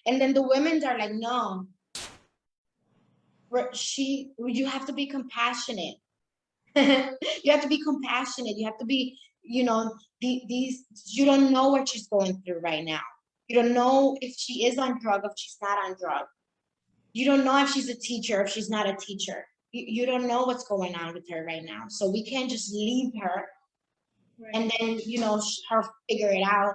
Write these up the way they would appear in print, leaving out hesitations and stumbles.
And then the women are like, no, you have to be compassionate. You have to be compassionate. You have to be, you know, these, you don't know what she's going through right now. You don't know if she is on drug, if she's not on drug. You don't know if she's a teacher, if she's not a teacher. You don't know what's going on with her right now. So we can't just leave her and then, you know, her figure it out.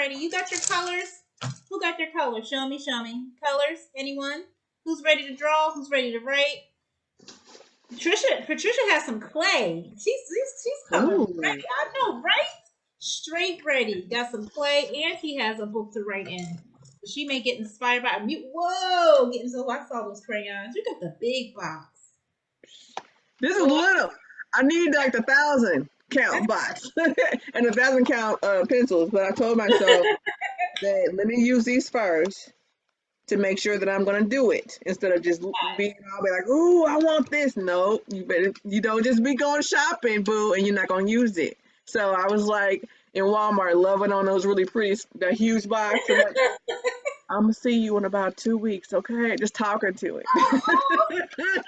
You got your colors? Who got their colors? Show me. Colors? Anyone? Who's ready to draw? Who's ready to write? Patricia has some clay. She's coming ready. I know, right? Straight ready. Got some clay, and she has a book to write in. So she may get inspired by a mute. Whoa! Getting so I saw those crayons. You got the big box. This is little. I need like the 1,000 count box and 1,000 count pencils. But I told myself that let me use these first to make sure that I'm gonna do it instead of just being all be like, "Oh, I want this." No, you don't just be going shopping, boo, and you're not gonna use it. So I was like in Walmart, loving on those really pretty, the huge box. I'm like, I'm gonna see you in about 2 weeks, okay? Just talking to it. That's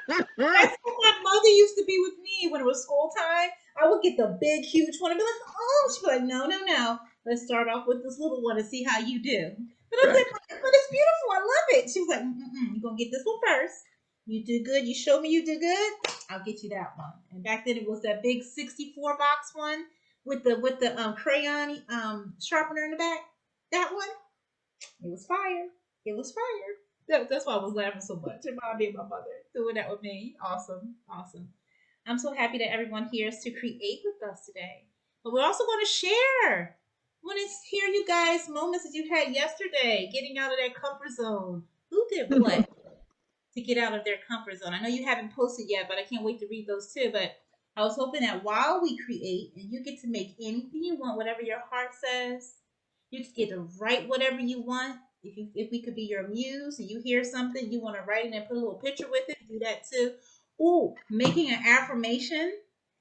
what my mother used to be with me when it was school time. I would get the big, huge one and be like, "Oh," she'd be like, no. Let's start off with this little one and see how you do. But I was like, "But it's beautiful. I love it." She was like, "You're gonna get this one first. You do good. You show me you do good. I'll get you that one." And back then it was that big 64 box one with the crayon sharpener in the back. That one. It was fire. That's why I was laughing so much. It reminded me of my mother doing that with me. Awesome. I'm so happy that everyone here is to create with us today. But we're also going to share. I want to hear you guys moments that you had yesterday, getting out of that comfort zone. Who did what to get out of their comfort zone? I know you haven't posted yet, but I can't wait to read those too. But I was hoping that while we create, and you get to make anything you want, whatever your heart says, you get to write whatever you want. If we could be your muse and you hear something, you want to write it and put a little picture with it, do that too. Ooh, making an affirmation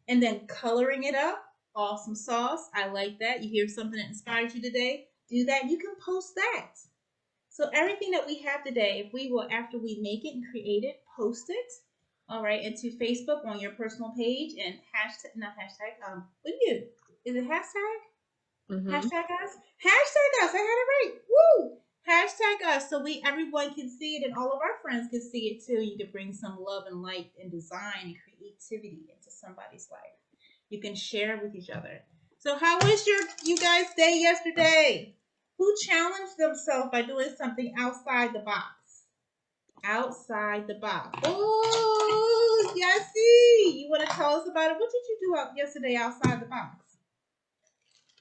and then coloring it up. Awesome sauce. I like that. You hear something that inspired you today, do that. You can post that. So everything that we have today, if we will, after we make it and create it, post it. All right, into Facebook on your personal page and hashtag, not hashtag, what do you, is it hashtag? Mm-hmm. Hashtag us. I had it right. Woo! Hashtag us so everyone can see it and all of our friends can see it too. You can bring some love and light and design and creativity into somebody's life. You can share with each other. So how was you guys' day yesterday? Who challenged themselves by doing something outside the box? Outside the box. Oh, Yessie, you want to tell us about it? What did you do yesterday outside the box?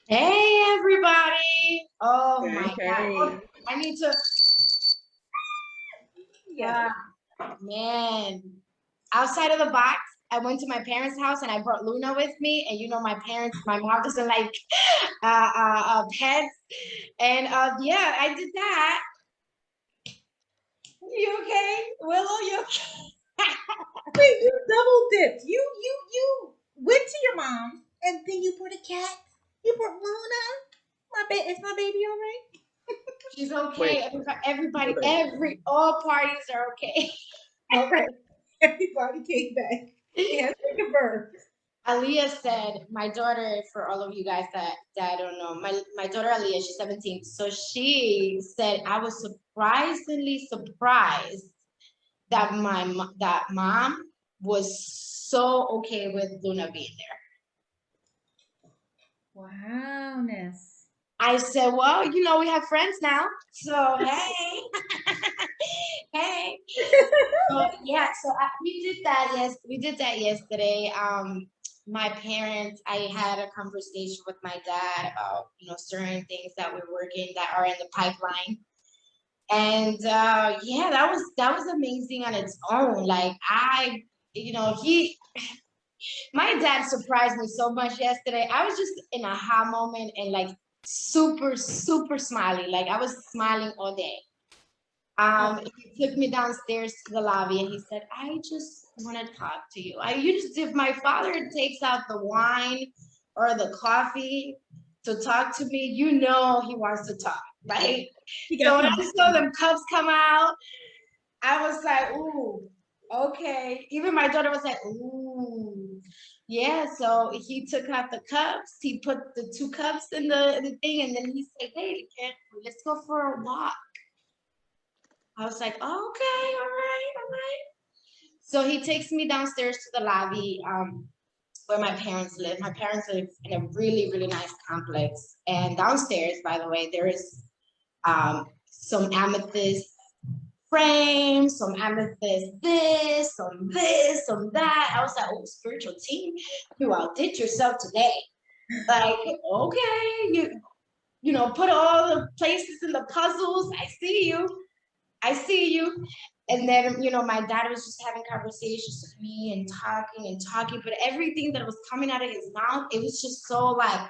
Hey, everybody. Oh, my God. I need to. Yeah. Man. Outside of the box, I went to my parents' house and I brought Luna with me. And you know, my mom doesn't like pets. And yeah, I did that. You okay? Willow, you okay? Wait, you double dipped. You went to your mom and then you brought a cat. You brought Luna. Is my baby all right? She's okay. Everybody, all parties are okay. Okay. Everybody came back. Yeah, take a birth. Aaliyah said, my daughter, for all of you guys that don't know, my daughter Aaliyah, she's 17. So she said, I was surprisingly surprised that mom was so okay with Luna being there. Wowness. I said, well, you know, we have friends now. So, hey. Hey. So, yeah, so we did that yesterday. My parents, I had a conversation with my dad about, you know, certain things that we're working that are in the pipeline. And yeah, that was amazing on its own. Like my dad surprised me so much yesterday. I was just in a aha moment and like super, super smiley. Like I was smiling all day. He took me downstairs to the lobby and he said, I just want to talk to you. If my father takes out the wine or the coffee to talk to me, you know he wants to talk, right? So when I saw them cups come out, I was like, ooh, okay. Even my daughter was like, ooh. Yeah, so he took out the cups. He put the 2 cups in the thing, and then he said, hey, let's go for a walk. I was like, okay, all right, all right. So he takes me downstairs to the lobby where my parents live. My parents live in a really, really nice complex. And downstairs, by the way, there is some amethyst frames, some amethyst this, some that. I was like, oh, spiritual team, you outdid yourself today. Like, okay, you know, put all the places in the puzzles. I see you. I see you. And then, you know, my dad was just having conversations with me and talking, but everything that was coming out of his mouth, it was just so like,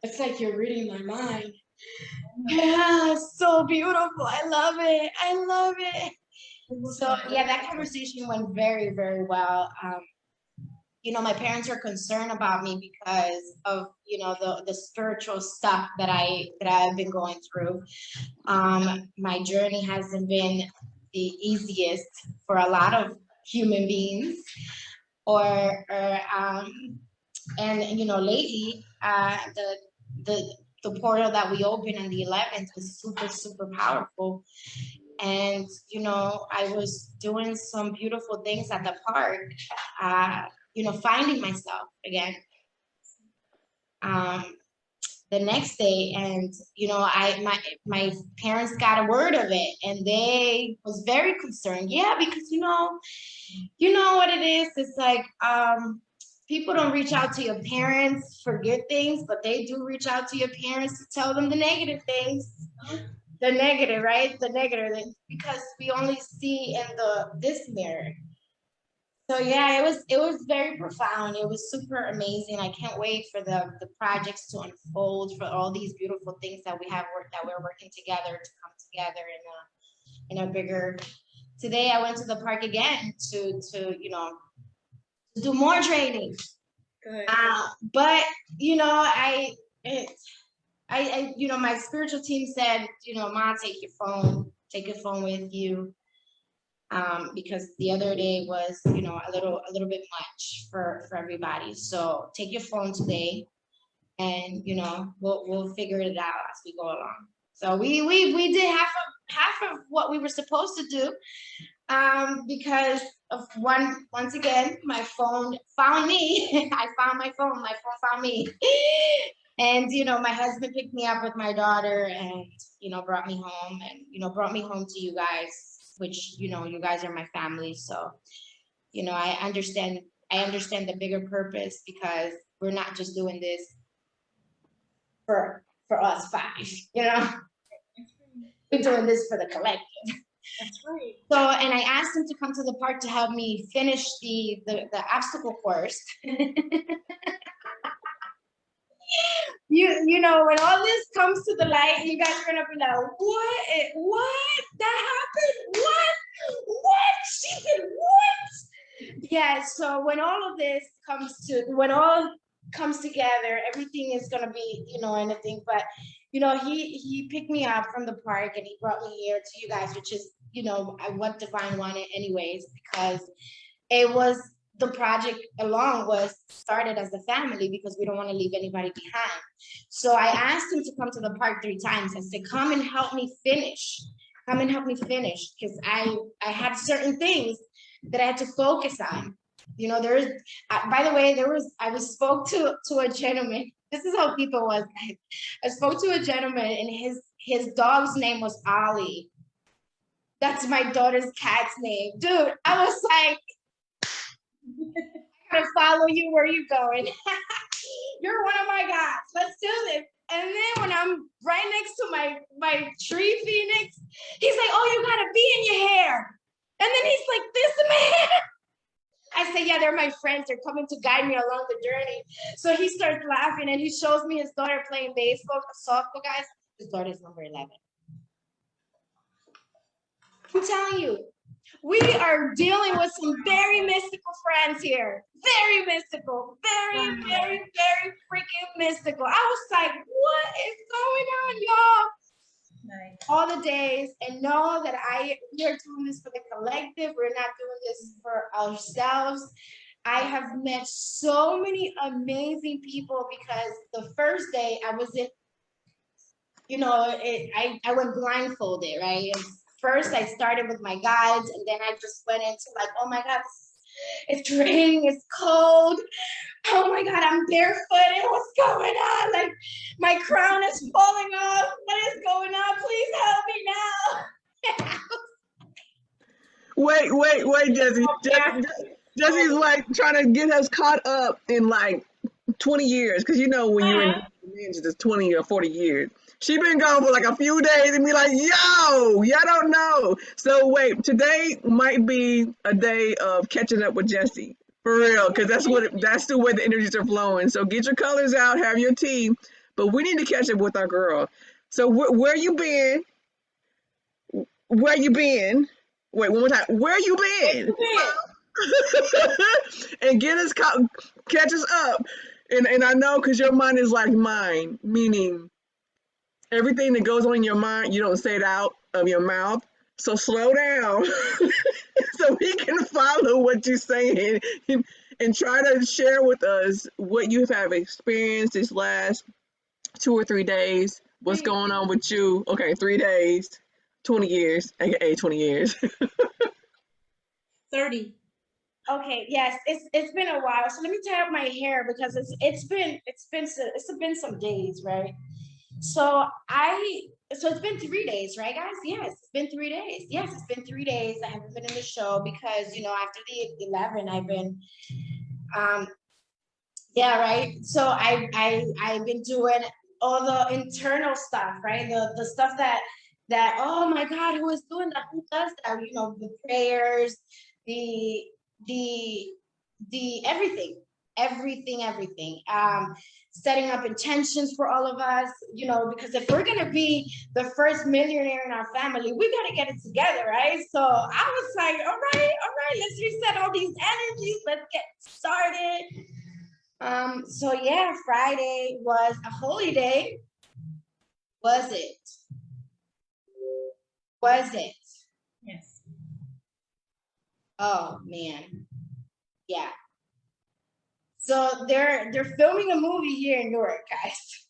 it's like you're reading my mind. Yeah, so beautiful. I love it. I love it. So yeah, that conversation went very, very well. You know, my parents are concerned about me because of, you know, the spiritual stuff that I've been going through. My journey hasn't been the easiest for a lot of human beings, and you know, lately, the portal that we opened on the 11th was super, super powerful. And, you know, I was doing some beautiful things at the park, you know, finding myself again. The next day, and you know, my parents got a word of it, and they was very concerned. Yeah, because you know what it is. It's like people don't reach out to your parents for good things, but they do reach out to your parents to tell them the negative things. The negative, right? The negative, because we only see in this mirror. So yeah, it was very profound. It was super amazing. I can't wait for the projects to unfold, for all these beautiful things that we're working together to come together in a bigger. Today I went to the park again to you know, to do more training. Good. But you know, I you know, my spiritual team said, you know, Ma, take your phone with you. Because the other day was, you know, a little bit much for everybody. So take your phone today, and you know, we'll figure it out as we go along. So we did half of what we were supposed to do, because of once again, my phone found me. I found my phone found me. And you know, my husband picked me up with my daughter, and you know, brought me home, and you know, brought me home to you guys, which, you know, you guys are my family. So, you know, I understand the bigger purpose, because we're not just doing this for us 5, you know, we're doing this for the collective. That's right. So, and I asked him to come to the park to help me finish the obstacle course. You know, when all this comes to the light, you guys are gonna be like, what that happened? What she did? What? Yeah. So when all of this comes together, everything is gonna be, you know, anything. But you know, he picked me up from the park and he brought me here to you guys, which is, you know, what Divine wanted anyways, because it was, the project along was started as a family, because we don't want to leave anybody behind. So I asked him to come to the park 3 times. I said, come and help me finish. Come and help me finish, because I had certain things that I had to focus on. You know, by the way, I spoke to a gentleman. This is how people was. I spoke to a gentleman, and his dog's name was Ollie. That's my daughter's cat's name. Dude, I was like, I gotta follow you. Where you going? You're one of my guys. Let's do this. And then when I'm right next to my tree phoenix, he's like, oh, you got a bee in your hair. And then he's like, this in my hair. I say, yeah, they're my friends. They're coming to guide me along the journey. So he starts laughing and he shows me his daughter playing baseball, softball, guys. His daughter's number 11. I'm telling you, we are dealing with some very mystical friends here. Very mystical. Very, very, very freaking mystical. I was like, what is going on, y'all? Nice. All the days, and know that we are doing this for the collective. We're not doing this for ourselves. I have met so many amazing people because the first day I wasn't, I went blindfolded, right? And first I started with my guides, and then I just went into like, oh my God, it's raining, it's cold. Oh my God, I'm barefooted. What's going on? Like, my crown is falling off. What is going on? Please help me now. Wait, Jesse. Jesse's like trying to get us caught up in like 20 years. Because when you're in ninjas, it's 20 or 40 years. She been gone for like a few days and be like, yo, y'all don't know. So wait, today might be a day of catching up with Jesse. For real, because that's the way the energies are flowing. So get your colors out, have your tea. But we need to catch up with our girl. So where you been? Where you been? Wait, one more time. Where you been? And catch us up. And I know because your mind is like mine, meaning everything that goes on in your mind, you don't say it out of your mouth. So slow down so we can follow what you're saying and try to share with us what you have experienced these last 2 or 3 days. What's going on with you? Okay, 3 days, 20 years, aka 20 years. 30. Okay, yes, it's been a while. So let me tie up my hair because it's been some days, right? So it's been 3 days, right, guys? Yes, it's been 3 days. Yes, it's been 3 days. I haven't been in the show because after the 11, I've been yeah, right. So I've been doing all the internal stuff, right? The stuff that oh my God, who is doing that? Who does that? The prayers, the everything. Setting up intentions for all of us, because if we're gonna be the first millionaire in our family, we gotta get it together, right? So I was like, all right, let's reset all these energies, let's get started. So yeah, Friday was a holy day. Was it? Yes. Oh man. Yeah. So they're filming a movie here in Newark, guys.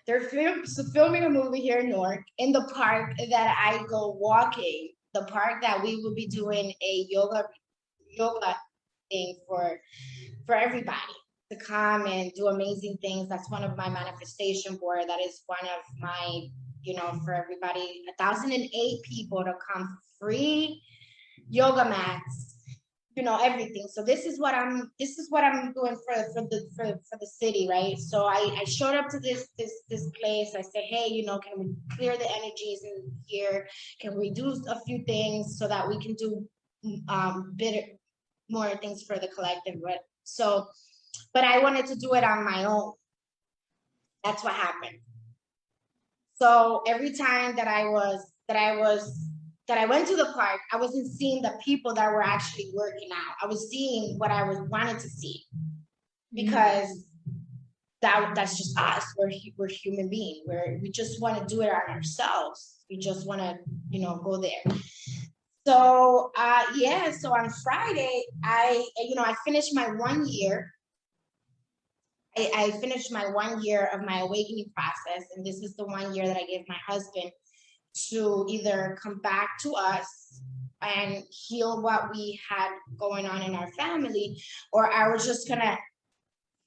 They're filming a movie here in Newark in the park that I go walking, the park that we will be doing a yoga thing for everybody to come and do amazing things. That's one of my manifestation board. That is one of my, for everybody, 1,008 people to come for free, yoga mats, everything. So this is what I'm doing for the city, right? So I showed up to this place. I said, hey, can we clear the energies in here? Can we do a few things so that we can do more things for the collective? But I wanted to do it on my own. That's what happened. So every time that I went to the park, I wasn't seeing the people that were actually working out. I was seeing what I wanted to see, because that's just us. We're human beings. We just want to do it on ourselves. We just want to, go there. So so on Friday, I finished my 1 year. I finished my 1 year of my awakening process, and this is the 1 year that I gave my husband to either come back to us and heal what we had going on in our family, or I was just gonna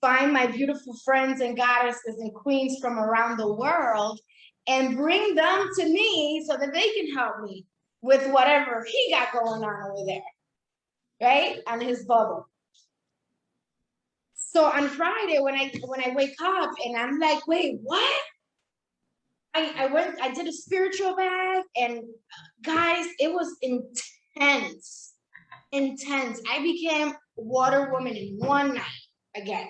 find my beautiful friends and goddesses and queens from around the world and bring them to me so that they can help me with whatever he got going on over there, right? On his bubble. So on Friday, when I wake up and I'm like, wait, what? I did a spiritual bath, and guys, it was intense. I became water woman in one night again.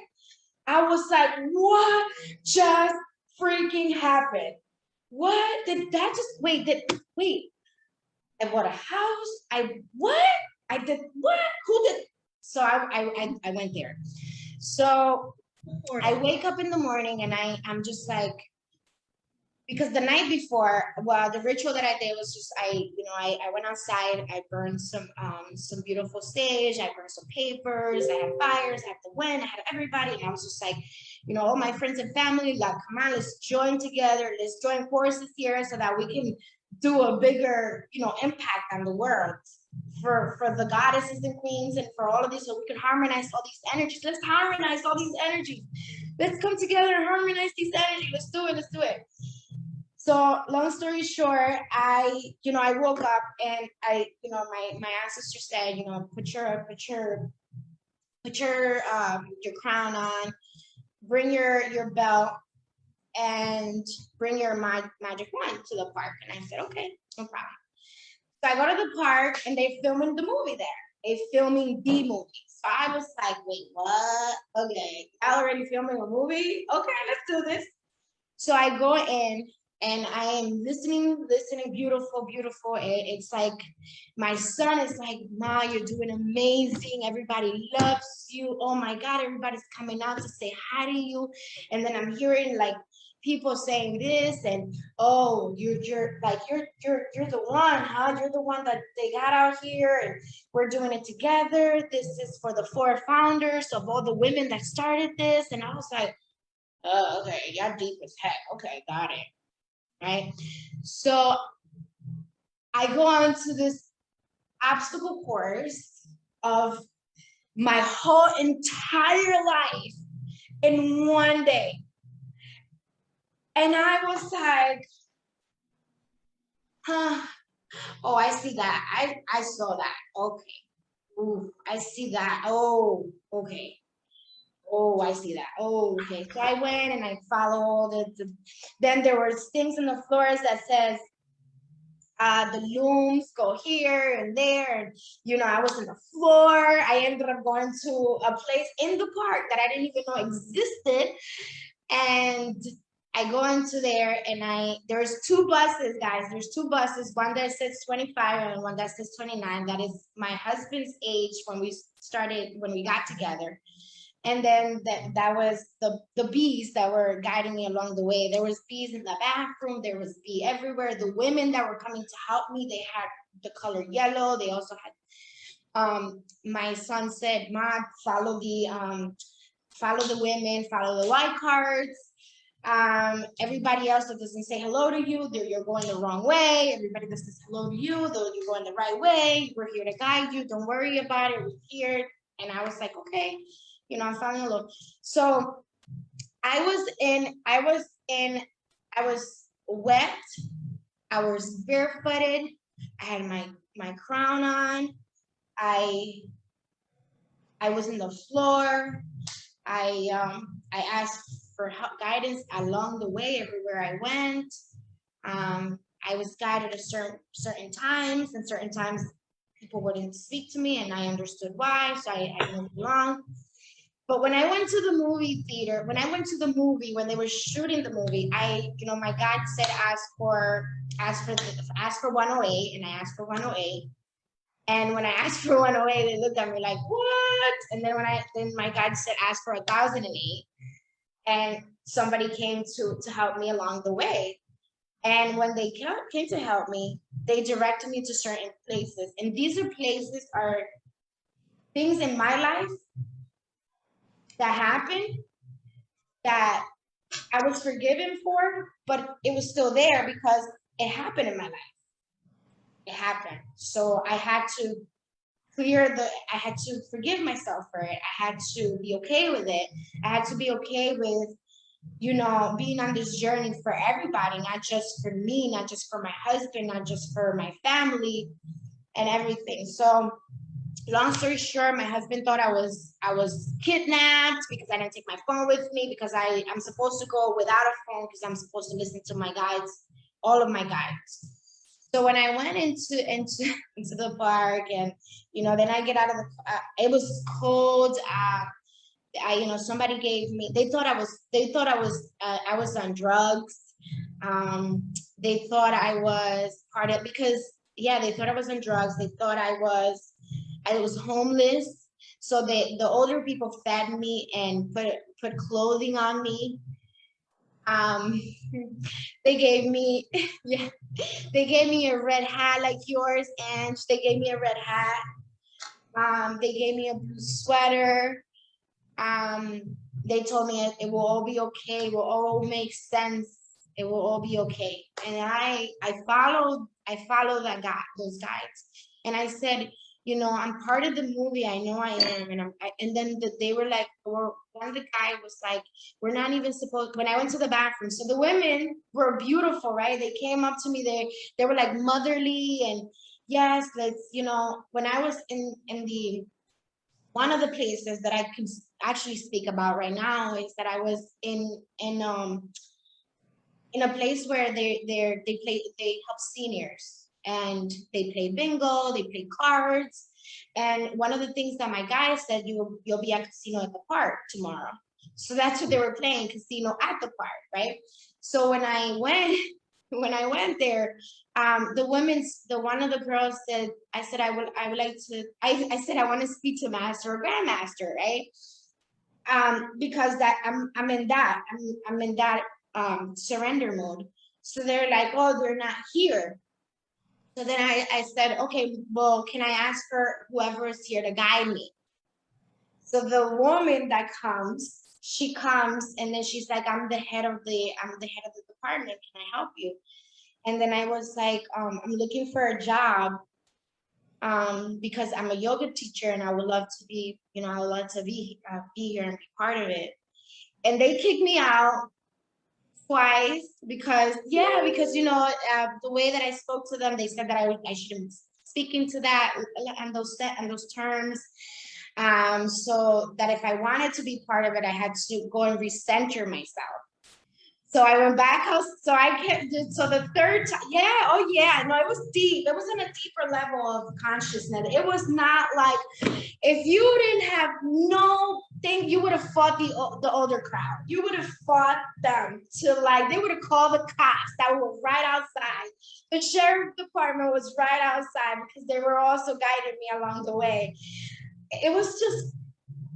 I was like, what just freaking happened? What did that just wait? I bought a house. I did what? Who did? So I went there. So I wake up in the morning and I'm just like, because the night before, well, the ritual that I did was just I went outside, I burned some beautiful sage, I burned some papers, I had fires, I had the wind, I had everybody, and I was just like, all my friends and family, like, come on, let's join together, let's join forces here so that we can do a bigger, impact on the world for the goddesses and queens and for all of these, so we can harmonize all these energies. Let's harmonize all these energies. Let's come together and harmonize these energies. Let's do it. So long story short, I woke up and my ancestor said, put your crown on, bring your belt, and bring your magic wand to the park. And I said, okay, no problem. So I go to the park and they're filming the movie there. They're filming the movie. So I was like, wait, what? Okay, y'all already filming a movie? Okay, let's do this. So I go in and I am listening, beautiful. It's like, my son is like, Ma, you're doing amazing. Everybody loves you. Oh my God, everybody's coming out to say hi to you. And then I'm hearing like people saying this and, oh, you're the one, huh? You're the one that they got out here and we're doing it together. This is for the 4 founders of all the women that started this. And I was like, oh, okay, y'all deep as heck. Okay, got it. Right? So I go on to this obstacle course of my whole entire life in one day. And I was like, oh, I see that. I saw that. Okay. Ooh, I see that. Oh, okay. Oh, I see that. Oh, okay. So I went and I followed then there was things on the floors that says, the looms go here and there. And, I was on the floor. I ended up going to a place in the park that I didn't even know existed. And I go into there and there's 2 buses, guys. There's 2 buses, one that says 25 and one that says 29. That is my husband's age when we got together. And then that was the bees that were guiding me along the way. There was bees in the bathroom. There was bee everywhere. The women that were coming to help me, they had the color yellow. They also had, my son said, Ma, follow the women, follow the white cards. Everybody else that doesn't say hello to you, you're going the wrong way. Everybody that says hello to you, though, you're going the right way. We're here to guide you. Don't worry about it. We're here. And I was like, okay. I'm following along. So I was wet. I was barefooted. I had my crown on. I was in the floor. I asked for help, guidance along the way everywhere I went. I was guided at certain times, and certain times people wouldn't speak to me, and I understood why. So I moved along. But when I went to the movie theater, when they were shooting the movie, my guide said, ask for 108, and I asked for 108. And when I asked for 108, they looked at me like, what? And then then my guide said, ask for 1008. And somebody came to help me along the way. And when they came to help me, they directed me to certain places. And these places are things in my life that happened that I was forgiven for, but it was still there because it happened in my life. It happened. So I had to I had to forgive myself for it. I had to be okay with it. I had to be okay with, being on this journey for everybody, not just for me, not just for my husband, not just for my family and everything. So long story short, my husband thought I was kidnapped because I didn't take my phone with me, because I'm supposed to go without a phone because I'm supposed to listen to my guides, all of my guides. So when I went into the park, and then I get out of the, it was cold. Somebody gave me. They thought I was on drugs. They thought I was part of, because they thought I was on drugs. They thought I was homeless. So the older people fed me and put clothing on me. They gave me they gave me a red hat like yours, and they gave me a red hat. They gave me a blue sweater. They told me it will all be okay. It will all make sense. It will all be okay. And I followed those guides, and I said, I'm part of the movie. I know I am. And then they were like, or one of the guy was like, we're not even supposed, when I went to the bathroom. So the women were beautiful, right? They came up to me. They were like motherly, and yes, let's, when I was in the, one of the places that I can actually speak about right now is that I was in a place where they help seniors, and they play bingo, they play cards. And one of the things that my guy said, you'll be at casino at the park tomorrow. So that's what they were playing, casino at the park, right? So when I went there, one of the girls said, I said, I would like to, I said, I want to speak to master or grandmaster, right? Because that I'm in that surrender mode. So they're like, oh, they're not here. So then I said, okay, well, can I ask for whoever is here to guide me? So the woman that comes, she comes, and then she's like, I'm the head of the department. Can I help you? And then I was like, I'm looking for a job because I'm a yoga teacher, and I would love to be, I would love to be here and be part of it. And they kicked me out twice because the way that I spoke to them, they said that I shouldn't be speaking to that and those terms. So that if I wanted to be part of it, I had to go and recenter myself. So I went back out. So the third time, no, it was deep. It was on a deeper level of consciousness. It was not like, if you didn't have no thing, you would have fought the older crowd. You would have fought them they would have called the cops that were right outside. The sheriff department was right outside because they were also guiding me along the way. It was just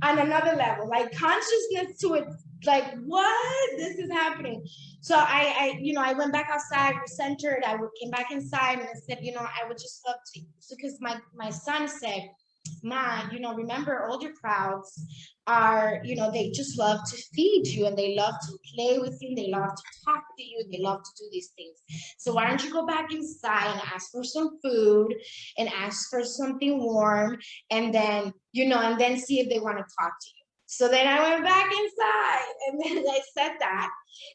on another level, like consciousness to it. Like, what? This is happening. So I went back outside, recentered. I came back inside, and I said, I would just love to, because my son said, Ma, remember, older crowds are, they just love to feed you, and they love to play with you, they love to talk to you, they love to do these things. So why don't you go back inside and ask for some food and ask for something warm, and then, and then see if they want to talk to you. So then I went back inside, and then I said that.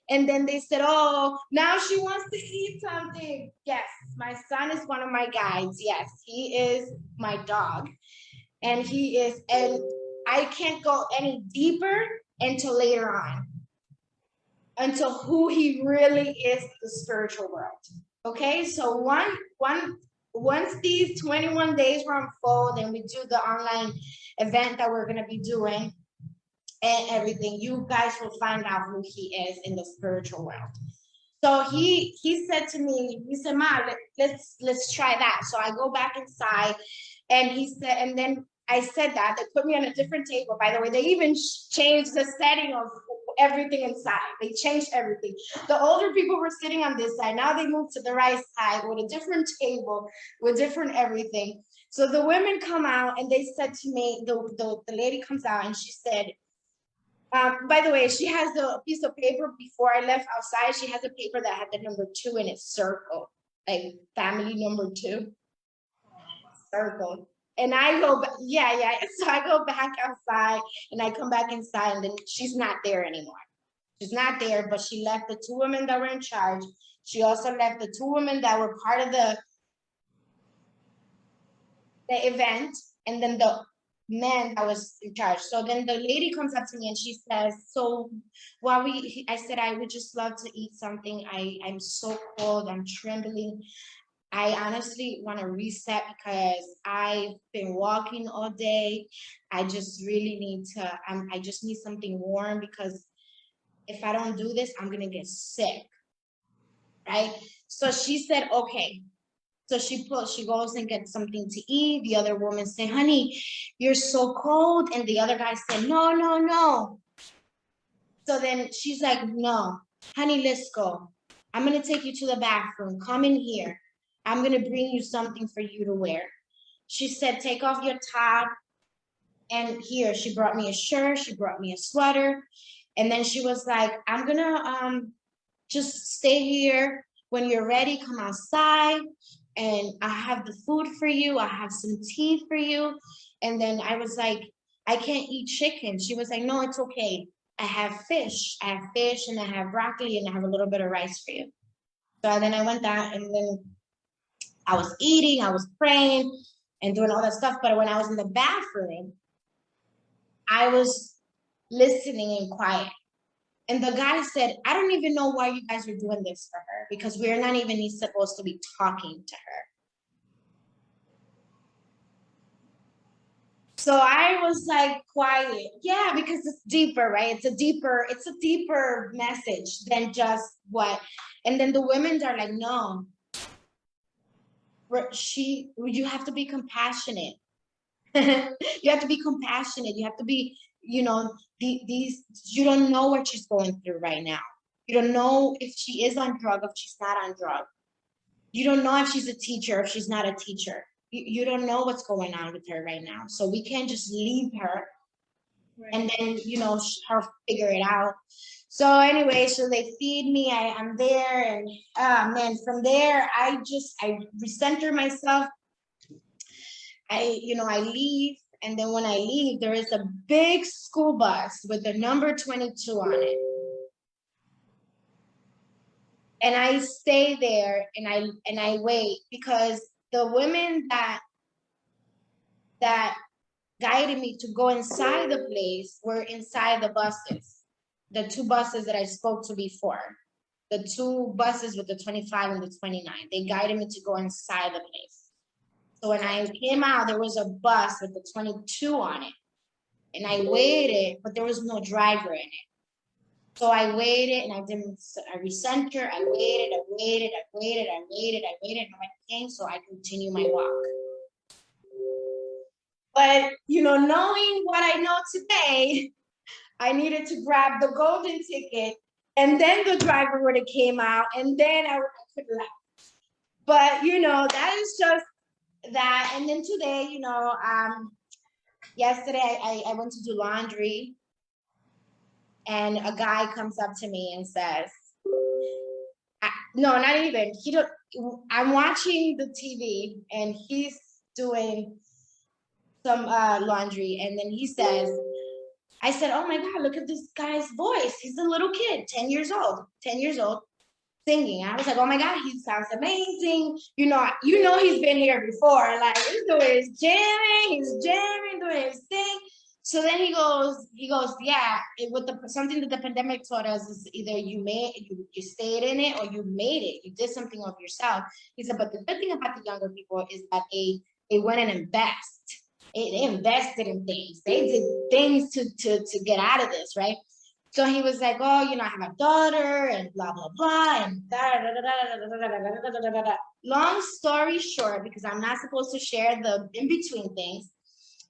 And then they said, oh, now she wants to eat something. Yes, my son is one of my guides. Yes, he is my dog. And I can't go any deeper until later on, until who he really is in the spiritual world. Okay, so once these 21 days were unfold, and we do the online event that we're going to be doing, and everything, you guys will find out who he is in the spiritual world. So he said to me, he said, Ma, let's try that. So I go back inside, and he said, and then I said that. They put me on a different table. By the way, they even changed the setting of everything inside. They changed everything. The older people were sitting on this side. Now they moved to the right side with a different table, with different everything. So the women come out, and they said to me, the lady comes out, and she said, by the way, she has a piece of paper. Before I left outside, she has a paper that had the number 2 in its circle, like family number 2, circle. And I go, so I go back outside, and I come back inside, and then she's not there anymore. She's not there, but she left the 2 women that were in charge. She also left the 2 women that were part of the event. and then the man that was in charge. So then the lady comes up to me and she says, so while I said, I would just love to eat something. I'm so cold, I'm trembling. I honestly want to reset because I've been walking all day. I just really need to, I just need something warm because if I don't do this, I'm going to get sick. Right? So she said, okay. So she goes and gets something to eat. The other woman said, honey, you're so cold. And the other guy said, no, no, no. So then she's like, no, honey, let's go. I'm going to take you to the bathroom. Come in here. I'm going to bring you something for you to wear. She said, take off your top. And here, she brought me a shirt. She brought me a sweater. And then she was like, I'm going to just stay here. When you're ready, come outside. And I have the food for you. I have some tea for you. And then I was like, I can't eat chicken. She was like, no, it's okay. I have fish. I have fish and I have broccoli and I have a little bit of rice for you. So then I went down and then I was eating, I was praying and doing all that stuff. But when I was in the bathroom, I was listening and quiet. And the guy said, I don't even know why you guys are doing this for her because we're not even supposed to be talking to her. So I was like quiet. Yeah, because it's deeper, right? It's a deeper message than just what. And then the women are like, no, you have to be compassionate. You have to be compassionate. You have to be, you don't know what she's going through right now. You don't know if she is on drug, if she's not on drug. You don't know if she's a teacher, if she's not a teacher. You don't know what's going on with her right now. So we can't just leave her and then, her figure it out. So anyway, so they feed me, I'm there, and man, from there, I recenter myself. I leave, and then when I leave, there is a big school bus with the number 22 on it. And I stay there and I wait because the women that guided me to go inside the place were inside the buses. The two buses that I spoke to before. The two buses with the 25 and the 29. They guided me to go inside the place. So when I came out, there was a bus with the 22 on it. And I waited, but there was no driver in it. So I waited and I recenter. I waited, and nobody came, so I continued my walk. But, knowing what I know today, I needed to grab the golden ticket, and then the driver would have came out, and then I could left. But, that is just that. And then today, yesterday I went to do laundry, and a guy comes up to me and says, no, not even, I'm watching the TV, and he's doing some laundry, and then he says, I said, oh my God, look at this guy's voice. He's a little kid, 10 years old, singing. I was like, oh my God, he sounds amazing. He's been here before. Like, he's doing his jamming, doing his thing. So then he goes, yeah, something that the pandemic taught us is either you stayed in it or you made it. You did something of yourself. He said, but the good thing about the younger people is that they went and they invested in things. They did things to get out of this, right? So he was like, oh, I have a daughter and blah, blah, blah, and da, da, da, da, da, da, da, da, da, da. Long story short, because I'm not supposed to share the in-between things.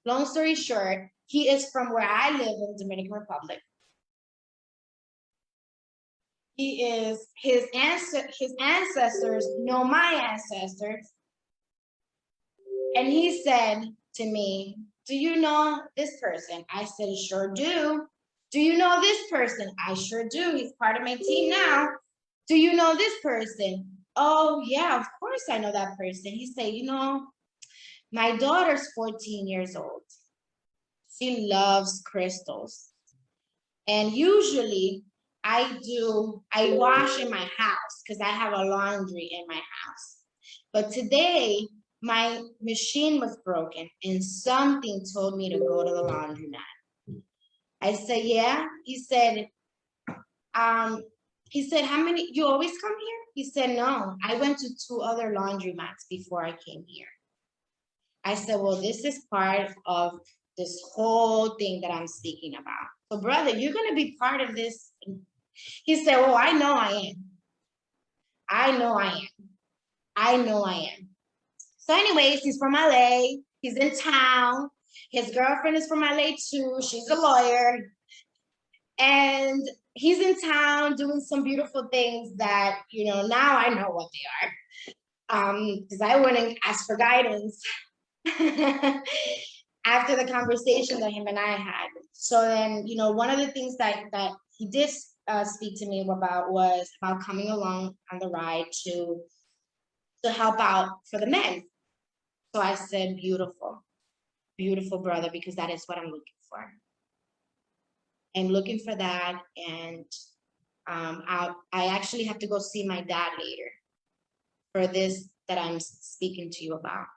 Long story short, he is from where I live in the Dominican Republic. His ancestors know my ancestors. And he said to me, do you know this person? I said, sure do. Do you know this person? I sure do. He's part of my team now. Do you know this person? Oh, yeah, of course I know that person. He said, my daughter's 14 years old. She loves crystals. And usually I wash in my house because I have a laundry in my house. But today, my machine was broken and something told me to go to the laundromat. I said, yeah. He said, how many, you always come here? He said, no, I went to 2 other laundromats before I came here. I said, well, this is part of this whole thing that I'm speaking about. So brother, you're going to be part of this. He said, well, I know I am. I know I am. I know I am. So anyways, he's from LA. He's in town. His girlfriend is from LA too. She's a lawyer. And he's in town doing some beautiful things that, you know, now I know what they are. Because I went and asked for guidance after the conversation that him and I had. So then, you know, one of the things that he did speak to me about was about coming along on the ride to help out for the men. So I said, beautiful, beautiful brother, because that is what I'm looking for. I'm looking for that. And I actually have to go see my dad later for this that I'm speaking to you about.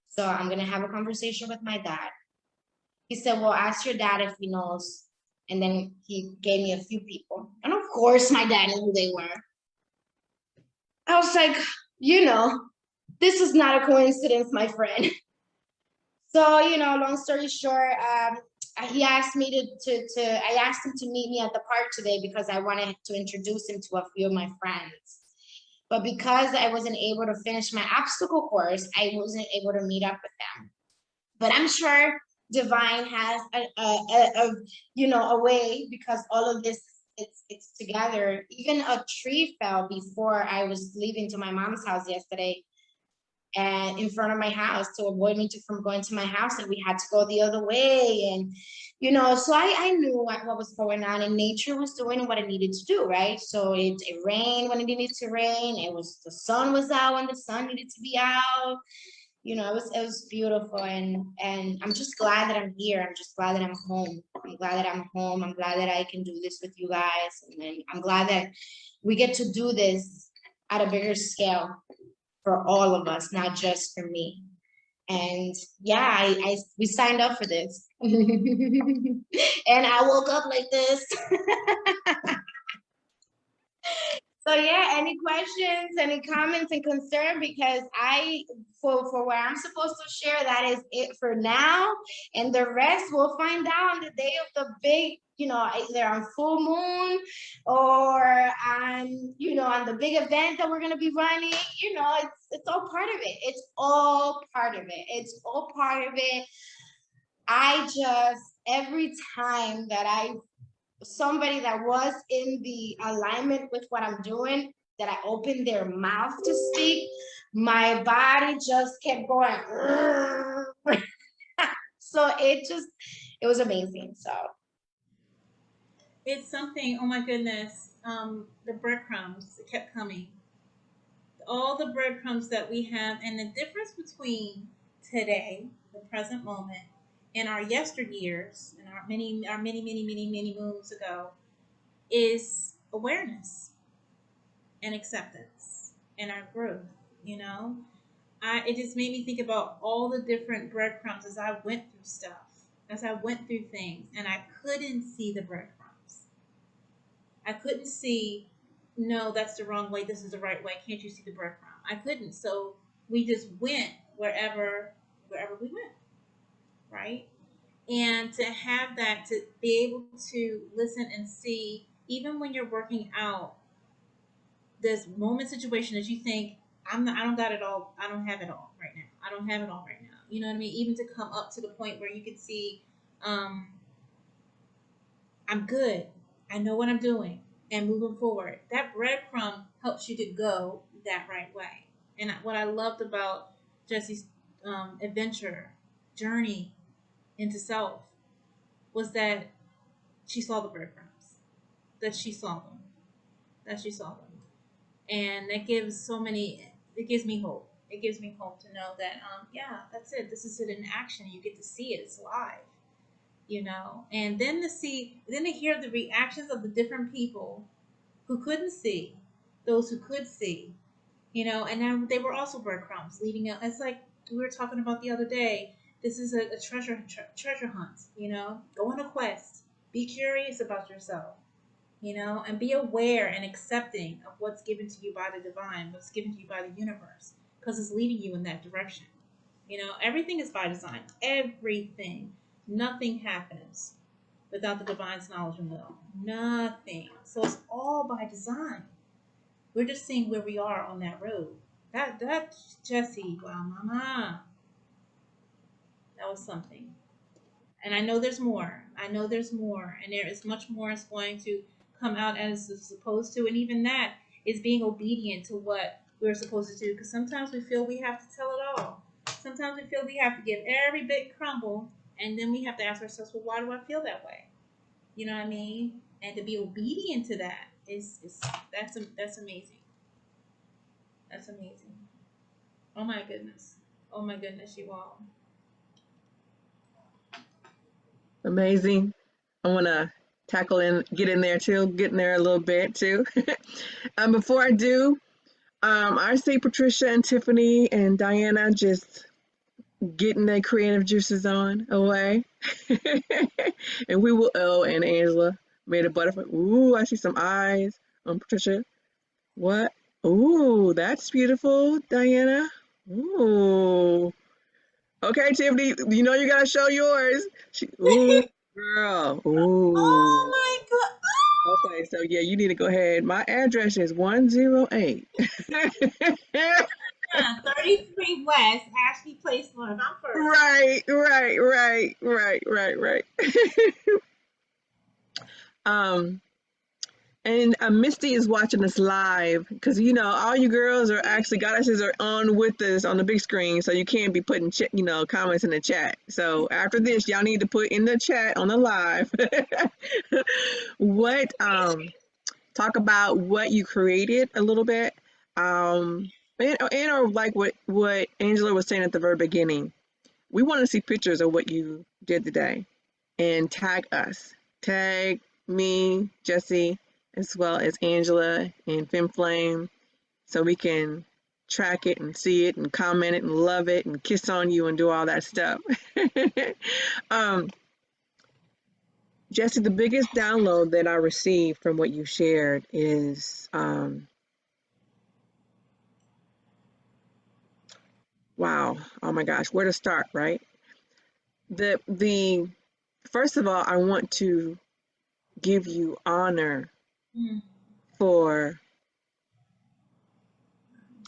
So I'm going to have a conversation with my dad. He said, well, ask your dad if he knows. And then he gave me a few people. And of course, my dad knew who they were. I was like, you know, this is not a coincidence, my friend. So, you know, long story short, he asked me I asked him to meet me at the park today because I wanted to introduce him to a few of my friends. But because I wasn't able to finish my obstacle course, I wasn't able to meet up with them. But I'm sure Divine has a way, because all of this, it's together. Even a tree fell before I was leaving to my mom's house yesterday, and in front of my house, to avoid me from going to my house, and we had to go the other way. And you know, so I knew what was going on, and nature was doing what it needed to do, right? So it rained when it needed to rain. The sun was out when the sun needed to be out. You know, it was beautiful, and I'm just glad that I'm here. I'm just glad that I'm home. I'm glad that I'm home. I'm glad that I can do this with you guys, and I'm glad that we get to do this at a bigger scale for all of us, not just for me. And yeah, we signed up for this. And I woke up like this. So yeah, any questions, any comments and concern? Because for what I'm supposed to share, that is it for now. And the rest we'll find out on the day of the big, you know, either on full moon or on the big event that we're gonna be running. You know, it's all part of it. It's all part of it. It's all part of it. Every time that somebody that was in the alignment with what I'm doing, that I opened their mouth to speak, my body just kept going. So it was amazing. So It's something, oh my goodness, the breadcrumbs kept coming. All the breadcrumbs that we have, and the difference between today, the present moment, and our yesteryears, and our many moons ago, is awareness and acceptance and our growth. You know, it just made me think about all the different breadcrumbs as I went through stuff, as I went through things, and I couldn't see the breadcrumbs. I couldn't see, no, that's the wrong way. This is the right way. Can't you see the breadcrumb? I couldn't. So we just went wherever we went, right? And to have that, to be able to listen and see, even when you're working out this moment situation that you think, I don't got it all. I don't have it all right now. I don't have it all right now. You know what I mean? Even to come up to the point where you can see, I'm good. I know what I'm doing, and moving forward. That breadcrumb helps you to go that right way. And what I loved about Jesse's adventure journey into self was that she saw the breadcrumbs, that she saw them, and that it gives me hope. It gives me hope to know that yeah, that's it. This is it in action. You get to see it. It's live. You know, and then to hear the reactions of the different people who couldn't see, those who could see, you know, and then they were also breadcrumbs leading up. It's like we were talking about the other day. This is a treasure hunt, you know. Go on a quest. Be curious about yourself, you know, and be aware and accepting of what's given to you by the divine, what's given to you by the universe, because it's leading you in that direction. You know, everything is by design. Everything. Nothing happens without the divine's knowledge and will. Nothing. So it's all by design. We're just seeing where we are on that road. That Jessie, wow, mama, that was something. And I know there's more. I know there's more, and there is much more is going to come out as it's supposed to. And even that is being obedient to what we're supposed to do. Because sometimes we feel we have to tell it all. Sometimes we feel we have to give every bit crumble, and then we have to ask ourselves, well, why do I feel that way? You know what I mean? And to be obedient to that is that's amazing. That's amazing. Oh my goodness. Oh my goodness, you all. Amazing. I want to tackle in, get in there too, get in there a little bit too. Before I do, I see Patricia and Tiffany and DeAnna just getting their creative juices on away. And we will, oh, and Angela made a butterfly. Ooh, I see some eyes on Patricia. What? Ooh, that's beautiful, DeAnna. Ooh. Okay, Tiffany, you know you gotta show yours. Ooh, girl. Oh Ooh. my god. Okay, so yeah, you need to go ahead. My address is 108. 33 West, Ashby Place, North. I'm first. Right. Um, and Misty is watching us live because you know all you girls are actually goddesses are on with us on the big screen, so you can't be putting comments in the chat. So after this, y'all need to put in the chat on the live what talk about what you created a little bit, and or like what Angela was saying at the very beginning. We want to see pictures of what you did today, and tag us, tag me, Jessie, as well as Angela and FemFlame, so we can track it and see it and comment it and love it and kiss on you and do all that stuff. Jessie, the biggest download that I received from what you shared is, wow, oh my gosh, where to start, right? The first of all, I want to give you honor for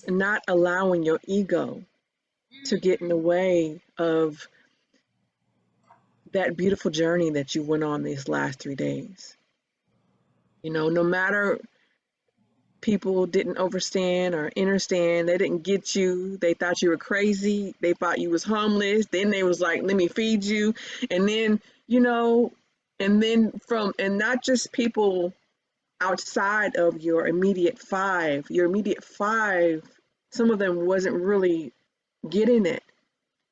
not allowing your ego to get in the way of that beautiful journey that you went on these last 3 days. You know, no matter people didn't understand or understand, they didn't get you, they thought you were crazy, they thought you was homeless, then they was like, let me feed you, and then, you know, and then and not just people outside of your immediate five, some of them wasn't really getting it,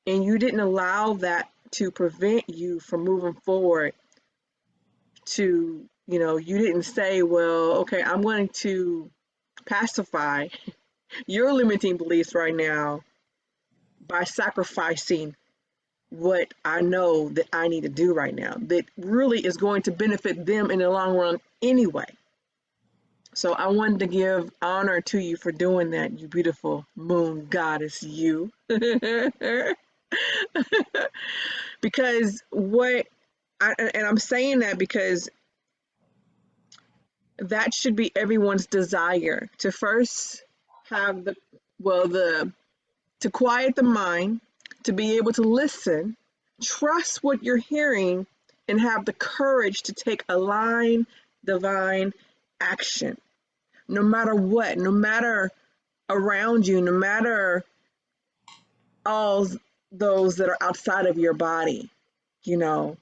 and you didn't allow that to prevent you from moving forward. To, you know, you didn't say, well, okay, I'm going to pacify your limiting beliefs right now by sacrificing what I know that I need to do right now that really is going to benefit them in the long run anyway. So I wanted to give honor to you for doing that, you beautiful moon goddess, you. Because I'm saying that because that should be everyone's desire, to first have to quiet the mind, to be able to listen, trust what you're hearing, and have the courage to take aligned divine action. No matter what, no matter around you, no matter all those that are outside of your body, you know.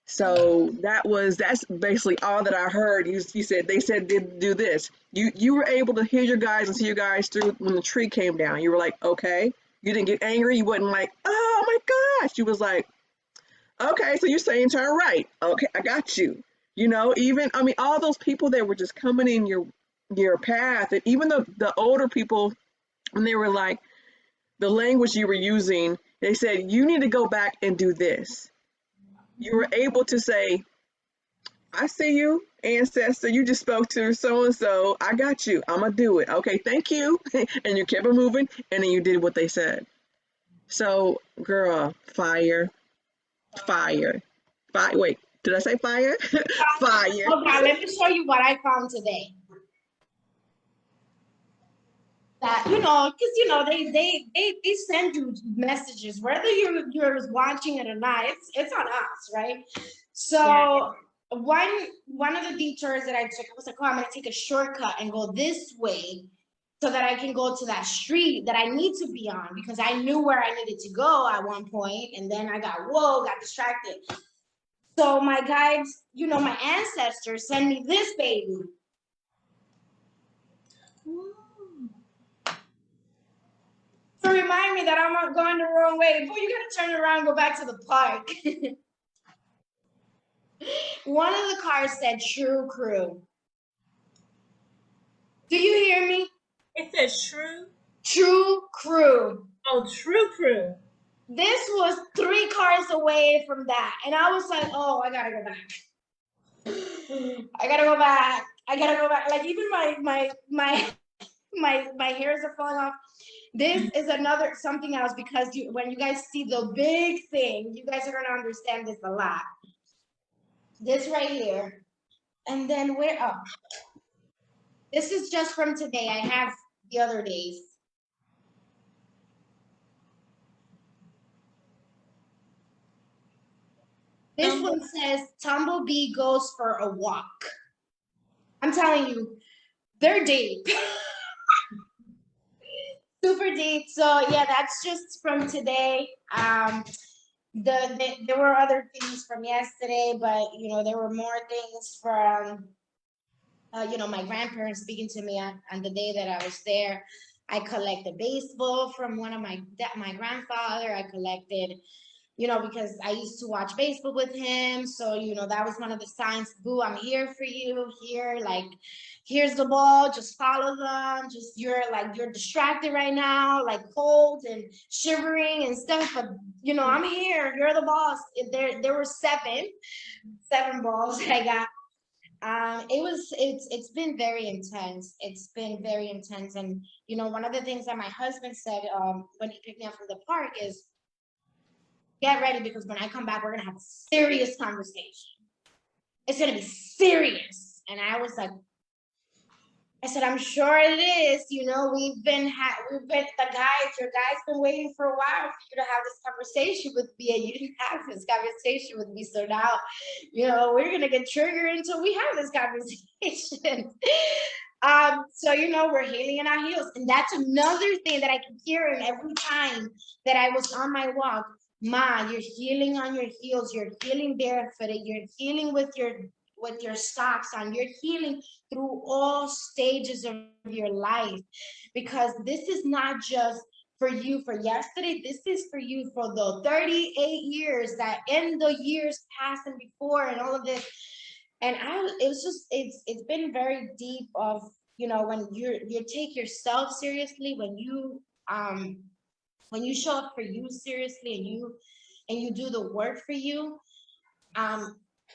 So that's basically all that I heard. You said they said do this. You were able to hear your guys and see your guys through when the tree came down. You were like, okay. You didn't get angry. You wasn't like, oh my gosh. You was like, okay, so you're saying turn right. Okay, I got you. You know, even all those people that were just coming in your path, and even the older people And they were like, the language you were using, they said, you need to go back and do this. You were able to say, I see you, ancestor. You just spoke to so and so. I got you. I'm gonna do it. Okay, thank you. And you kept it moving, and then you did what they said. So, girl, fire, fire, fire. Wait, did I say fire? Fire. Okay, let me show you what I found today. That because they send you messages whether you're watching it or not. It's on us, right? So one of the detours that I took, I was like, oh, I'm gonna take a shortcut and go this way so that I can go to that street that I need to be on, because I knew where I needed to go at one point, and then I got distracted. So my guides, my ancestors send me this baby. To remind me that I'm not going the wrong way. Boy, you gotta turn around and go back to the park. One of the cars said True Crew. Do you hear me? It says True? True Crew. Oh, True Crew. This was 3 cars away from that. And I was like, oh, I gotta go back. I gotta go back. Like even my hairs are falling off. This is something else, because when you guys see the big thing, you guys are gonna understand this a lot. This right here, and then this is just from today. I have the other days. This one says Tumblebee goes for a walk. I'm telling you, they're deep. Super deep. So yeah, that's just from today. There were other things from yesterday, but there were more things from my grandparents speaking to me on the day that I was there. I collected baseball from one of my grandfather. I collected, because I used to watch baseball with him. So, that was one of the signs. Boo, I'm here for you. Here, like, here's the ball. Just follow them. Just, you're distracted right now, like cold and shivering and stuff. But, I'm here. You're the boss. There were seven balls that I got. It's been very intense. It's been very intense. And, one of the things that my husband said when he picked me up from the park is, get ready, because when I come back, we're going to have a serious conversation. It's going to be serious. And I was like, I said, I'm sure it is. We've been your guy's been waiting for a while for you to have this conversation with me, and you didn't have this conversation with me. So now, we're going to get triggered until we have this conversation. So, we're healing in our heels. And that's another thing that I keep hearing every time that I was on my walk. Ma, you're healing on your heels. You're healing barefooted. You're healing with your socks on. You're healing through all stages of your life, because this is not just for you for yesterday. This is for you for the 38 years that in the years past and before and all of this. And it's been very deep of, when you take yourself seriously, when you show up for you seriously, and you do the work for you,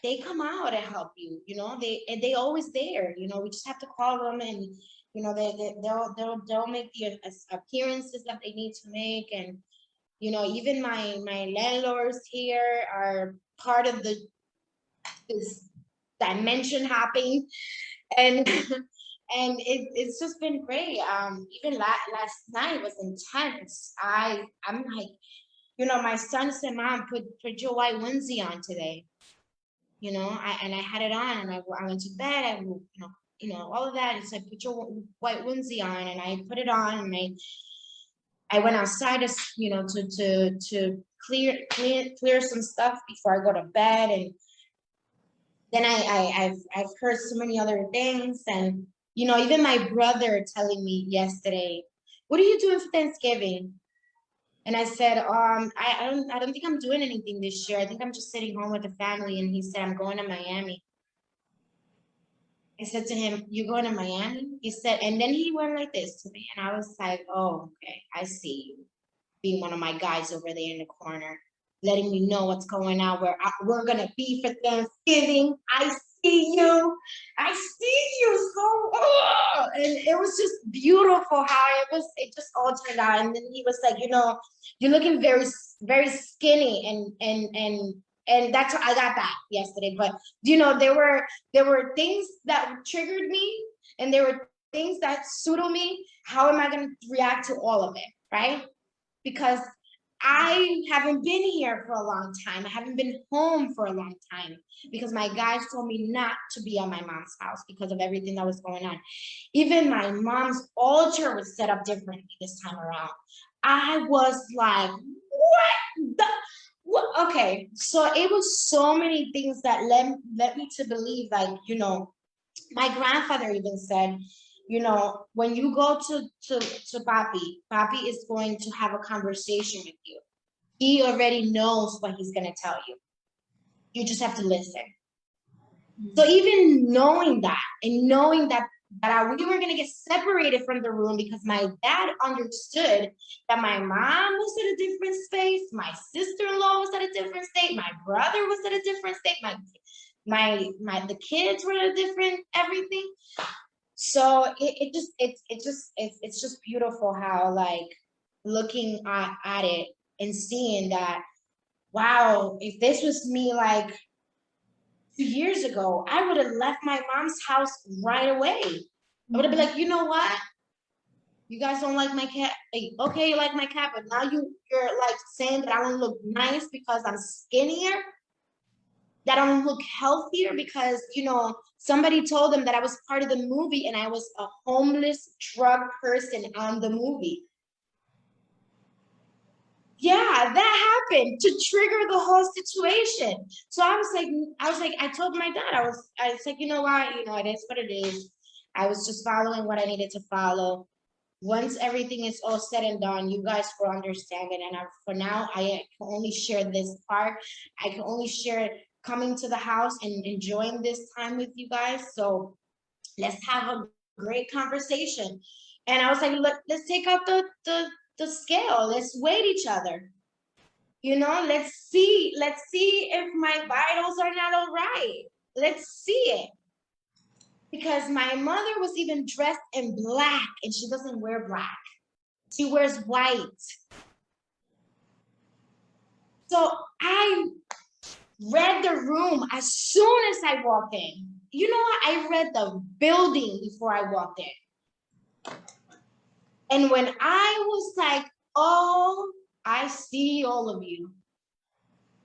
they come out and help you. They always there. We just have to call them, and they'll make the appearances that they need to make. And even my landlords here are part of this dimension hopping, and and it's just been great. Even last night was intense. I'm like, my son said, Mom, put your white onesie on today. I had it on, and I went to bed. All of that. He said, put your white onesie on, and I put it on, and I went outside to clear some stuff before I go to bed. And then I've heard so many other things, and even my brother telling me yesterday, what are you doing for Thanksgiving? And I said, I don't think I'm doing anything this year. I think I'm just sitting home with the family. And he said, I'm going to Miami. I said to him, "You going to Miami?" He said, and then he went like this to me. And I was like, "Oh, okay, I see you." Being one of my guys over there in the corner, letting me know what's going on, where we're going to be for Thanksgiving. I see you. I see you. So, and it was just beautiful how it just all turned out. And then he was like, you're looking very, very skinny. And that's what I got that yesterday. But, there were things that triggered me, and there were things that suited me. How am I going to react to all of it? Right? Because I haven't been here for a long time. I haven't been home for a long time because my guys told me not to be at my mom's house because of everything that was going on. Even my mom's altar was set up differently this time around. I was like, what? Okay, so it was so many things that led me to believe, like, my grandfather even said, when you go to Papi is going to have a conversation with you. He already knows what he's going to tell you. You just have to listen. So even knowing that, and knowing that we were going to get separated from the room because my dad understood that my mom was at a different space, my sister-in-law was at a different state, my brother was at a different state, the kids were at a different everything. So it's just beautiful how, like, looking at it and seeing that, wow, if this was me like 2 years ago, I would have left my mom's house right away. I would have been like, you know what? You guys don't like my cat. Hey, okay, you like my cat, but now you're like saying that I don't look nice because I'm skinnier, that I don't look healthier because, somebody told them that I was part of the movie and I was a homeless drug person on the movie. Yeah, that happened to trigger the whole situation. So I was like, I told my dad, I was like, you know what, it is what it is. I was just following what I needed to follow. Once everything is all said and done, you guys will understand it. And for now, I can only share this part. I can only share coming to the house and enjoying this time with you guys. So let's have a great conversation. And I was like, let's take out the scale. Let's weigh each other. Let's see if my vitals are not all right. Let's see it. Because my mother was even dressed in black, and she doesn't wear black. She wears white. So I read the room as soon as I walked in. You know what? I read the building before I walked in. And when I was like, oh, I see all of you.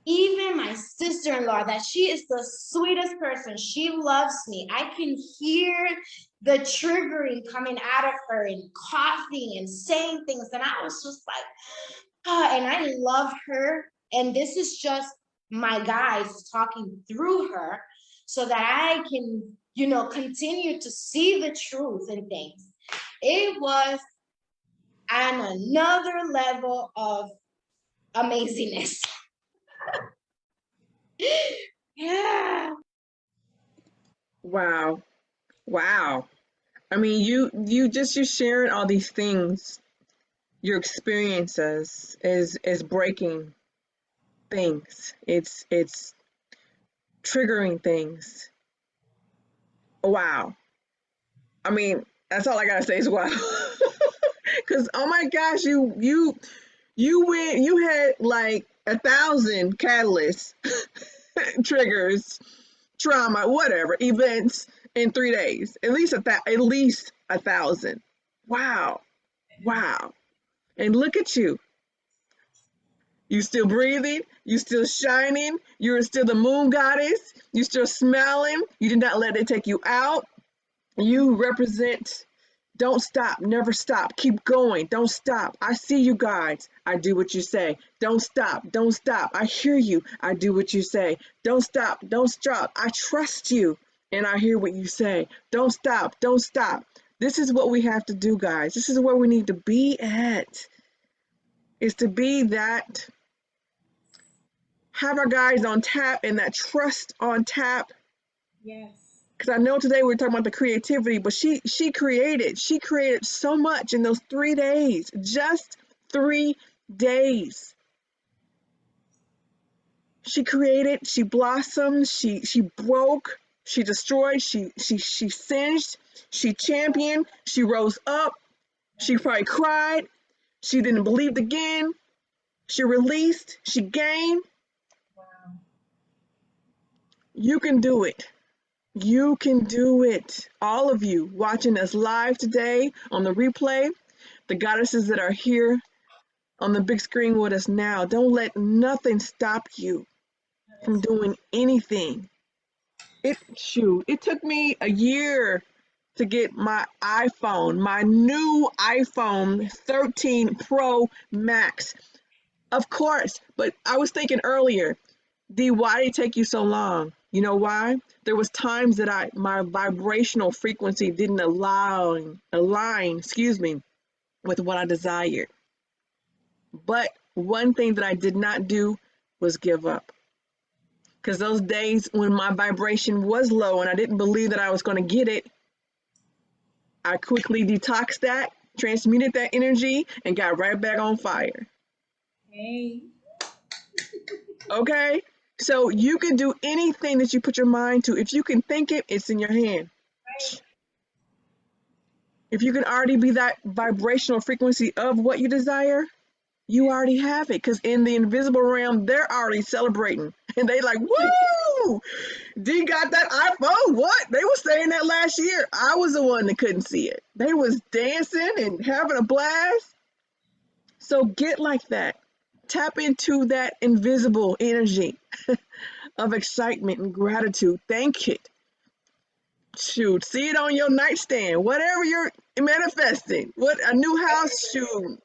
Even my sister-in-law, that she is the sweetest person. She loves me. I can hear the triggering coming out of her and coughing and saying things. And I was just like, and I love her. And this is just my guys talking through her so that I can, continue to see the truth in things. It was on another level of amazingness. Yeah. Wow. Wow. I mean, you're sharing all these things, your experiences is breaking things. It's triggering things. Wow. I mean, that's all I gotta say is wow. Cause oh my gosh, you had like 1,000 catalysts, triggers, trauma, whatever, events in 3 days. At least 1,000. Wow. Wow. And look at you. You still breathing, you still shining, you're still the moon goddess, you still smiling, you did not let it take you out. You represent, don't stop, never stop, keep going, don't stop. I see you guys, I do what you say. Don't stop, I hear you, I do what you say. Don't stop, I trust you, and I hear what you say. Don't stop. This is what we have to do, guys. This is where we need to be at, is to be that, have our guys on tap and that trust on tap. Yes. because I know today we're talking about the creativity, but she created so much in those 3 days, just 3 days. She created, she blossomed, she broke, she destroyed, she singed, she championed, she rose up, she probably cried, she didn't believe again, she released, she gained. Wow. You can do it. You can do it. All of you watching us live today on the replay, the goddesses that are here on the big screen with us now, don't let nothing stop you from doing anything. It took me a year to get my iPhone, my new iPhone 13 Pro Max. Of course, but I was thinking earlier, D, why did it take you so long? You know why? There was times that my vibrational frequency didn't align, with what I desired. But one thing that I did not do was give up. Because those days when my vibration was low and I didn't believe that I was going to get it, I quickly detoxed that, transmuted that energy, and got right back on fire. Hey. Okay? So you can do anything that you put your mind to. If you can think it, it's in your hand. Right. If you can already be that vibrational frequency of what you desire, you already have it. Because in the invisible realm, they're already celebrating. And they like, woo! D got that iPhone. What? They were saying that last year. I was the one that couldn't see it. They was dancing and having a blast. So get like that. Tap into that invisible energy of excitement and gratitude. Thank it. Shoot, see it on your nightstand. Whatever you're manifesting. What a new house, shoot.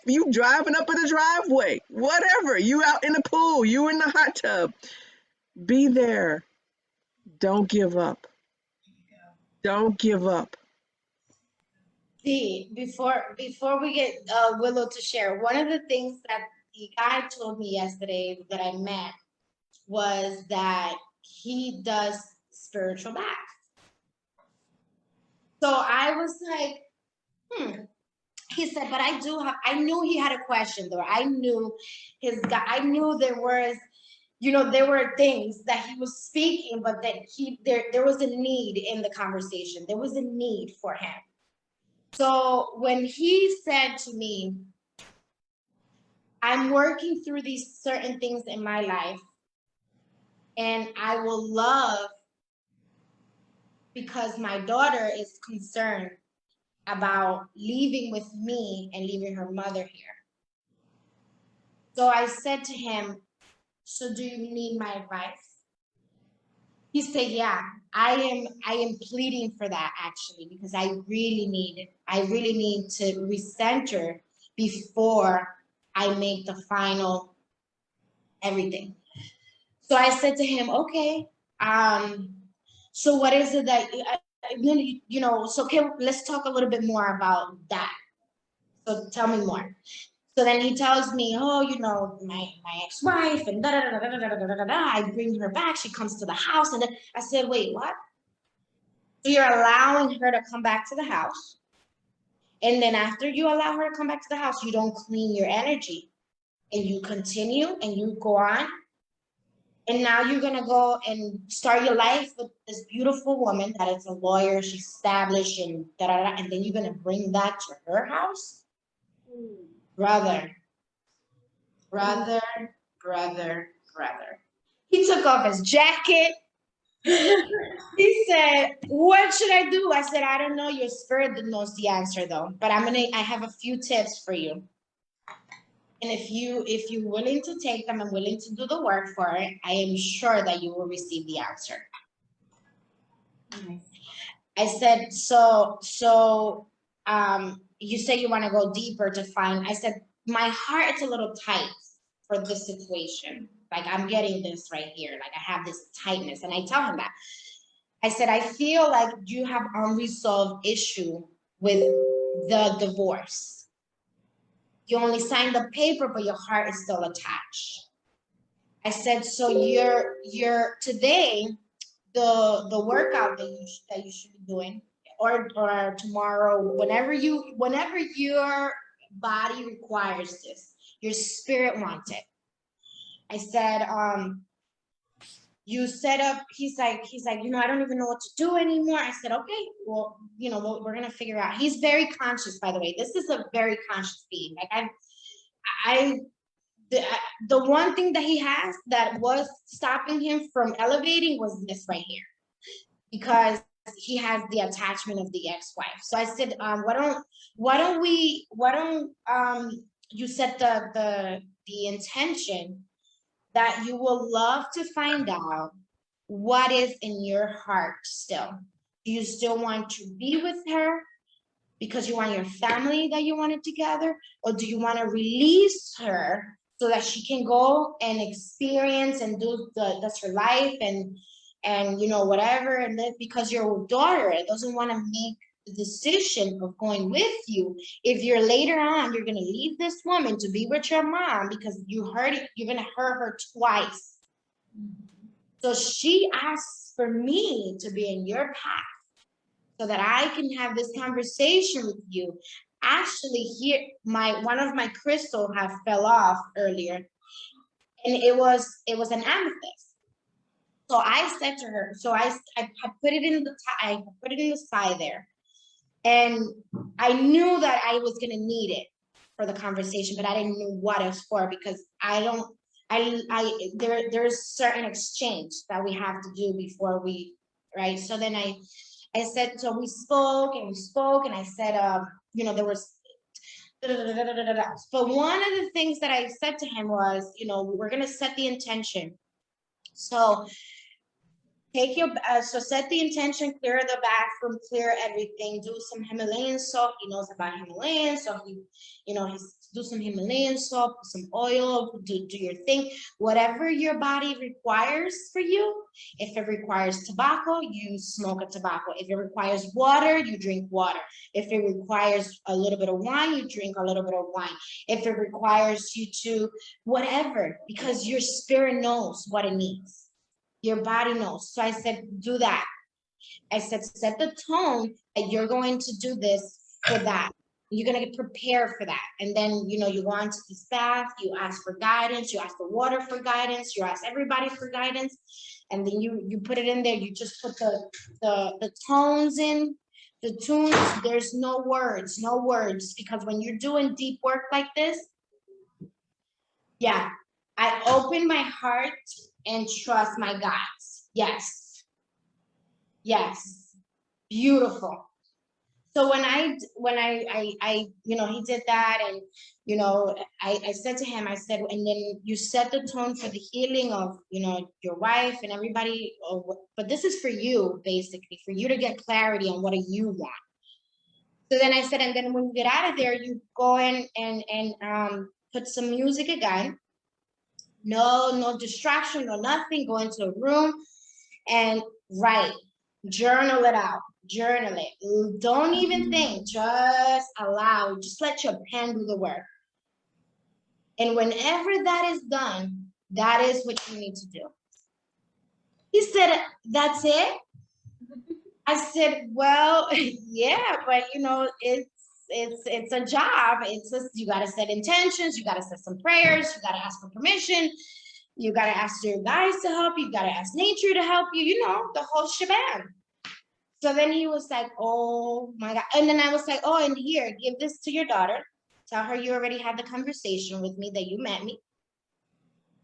You driving up in the driveway. Whatever. You out in the pool. You in the hot tub. Be there. Don't give up. Don't give up. See, before we get Willow to share, one of the things that the guy told me yesterday that I met was that he does spiritual bath. So I was like, He said, but I knew he had a question though. I knew there was, there were things that he was speaking, but that there was a need in the conversation. There was a need for him. So when he said to me, I'm working through these certain things in my life, and I will love because my daughter is concerned about leaving with me and leaving her mother here. So I said to him, so do you need my advice? He said, yeah, I am pleading for that actually, because I really need to recenter before I make the final everything. So I said to him, okay, so what is it that, so okay, let's talk a little bit more about that. So tell me more. So then he tells me, oh, my ex-wife and da-da-da-da-da-da-da-da-da. I bring her back. She comes to the house. And then I said, wait, what? So you're allowing her to come back to the house. And then after you allow her to come back to the house, you don't clean your energy. And you continue and you go on. And now you're going to go and start your life with this beautiful woman that is a lawyer. She's established and da-da-da. And then you're going to bring that to her house? Brother. He took off his jacket. He said, what should I do? I said, I don't know. Your spirit knows the answer though. But I have a few tips for you. And if you're willing to take them and willing to do the work for it, I am sure that you will receive the answer. Nice. I said, so you say you want to go deeper to find. I said, my heart is a little tight for this situation. Like I'm getting this right here. Like I have this tightness. And I tell him that. I said, I feel like you have unresolved issue with the divorce. You only signed the paper, but your heart is still attached. I said, so you're today, the workout that you should be doing, or tomorrow, whenever your body requires this, your spirit wants it. I said, you set up, he's like, I don't even know what to do anymore. I said, okay, well, we're gonna figure out. He's very conscious, by the way. This is a very conscious being. Like the one thing that he has that was stopping him from elevating was this right here, because he has the attachment of the ex-wife. So I said, why don't you set the intention that you will love to find out what is in your heart still. Do you still want to be with her because you want your family that you wanted together? Or do you want to release her so that she can go and experience and that's her life and whatever, and then because your daughter doesn't want to make the decision of going with you, if you're later on you're going to leave this woman to be with your mom because you're going to hurt her twice. So she asks for me to be in your path so that I can have this conversation with you. Actually, here one of my crystals have fell off earlier, and it was an amethyst. So I said to her, so I put it in the side there, and I knew that I was gonna need it for the conversation, but I didn't know what it was for, because there's certain exchange that we have to do before we, right? So then I said, so we spoke, and I said, there was but one of the things that I said to him was, we're gonna set the intention. So set the intention, clear the bathroom, clear everything, do some Himalayan salt. He knows about Himalayan, so he's do some Himalayan salt, put some oil, do your thing. Whatever your body requires for you. If it requires tobacco, you smoke a tobacco. If it requires water, you drink water. If it requires a little bit of wine, you drink a little bit of wine. If it requires you to whatever, because your spirit knows what it needs. Your body knows. So I said, do that. I said, set the tone that you're going to do this for that. You're going to get prepared for that. And then, you go on to this bath, you ask for guidance, you ask the water for guidance, you ask everybody for guidance. And then you put it in there. You just put the tones in, the tunes. There's no words, because when you're doing deep work like this, yeah, I open my heart and trust my guides. Yes. Beautiful. So when I he did that, and I said to him, I said, and then you set the tone for the healing of your wife and everybody, but this is for you, basically, for you to get clarity on what do you want. So then I said, and then when you get out of there, you go in and put some music again. No distraction, no nothing. Go into a room and write, journal it out, journal it. Don't even think, just allow, just let your pen do the work. And whenever that is done, that is what you need to do. He said, that's it? I said, well, yeah, but it's a job. It's just, you got to set intentions, you got to set some prayers, you got to ask for permission, you got to ask your guys to help you, got to ask nature to help you, the whole shebang. So then he was like, oh my God. And then I was like, oh, and here, give this to your daughter. Tell her you already had the conversation with me, that you met me,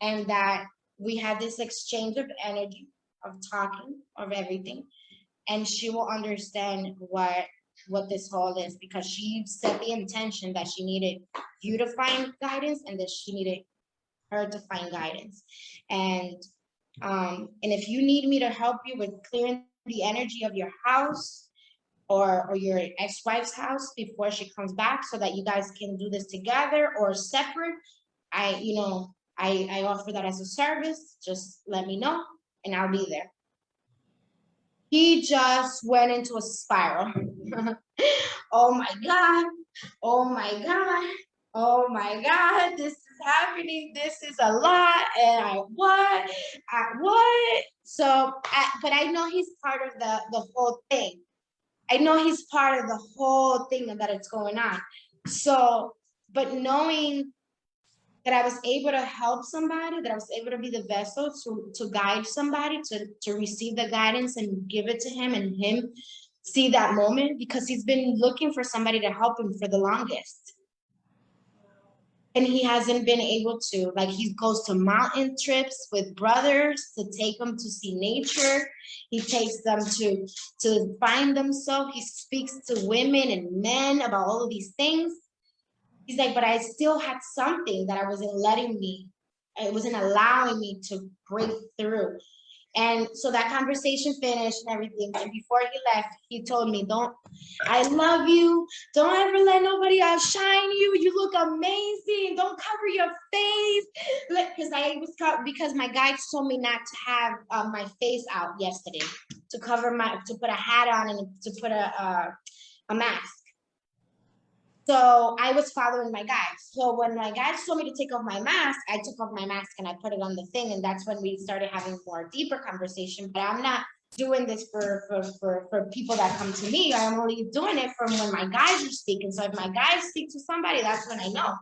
and that we had this exchange of energy, of talking, of everything. And she will understand what this whole is, because she set the intention that she needed you to find guidance, and that she needed her to find guidance. And if you need me to help you with clearing the energy of your house or your ex-wife's house before she comes back, so that you guys can do this together or separate, I offer that as a service. Just let me know and I'll be there. He just went into a spiral. Oh my God, this is happening. happening? This is a lot. And what? So, but I know he's part of the whole thing. I know he's part of the whole thing that it's going on. So, but knowing that I was able to help somebody, that I was able to be the vessel to guide somebody, to receive the guidance and give it to him, and him see that moment, because he's been looking for somebody to help him for the longest. And he hasn't been able to. Like, he goes to mountain trips with brothers to take them to see nature. He takes them to find themselves. He speaks to women and men about all of these things. He's like, but I still had something that I wasn't letting me, it wasn't allowing me to break through. And so that conversation finished and everything. And before he left, he told me, I love you. Don't ever let nobody outshine you. You look amazing. Don't cover your face. Because my guides told me not to have my face out yesterday, to put a hat on and to put a mask. So I was following my guides. So when my guides told me to take off my mask, I took off my mask and I put it on the thing. And that's when we started having more deeper conversation. But I'm not doing this for people that come to me. I'm only doing it from when my guides are speaking. So if my guides speak to somebody, that's when I know.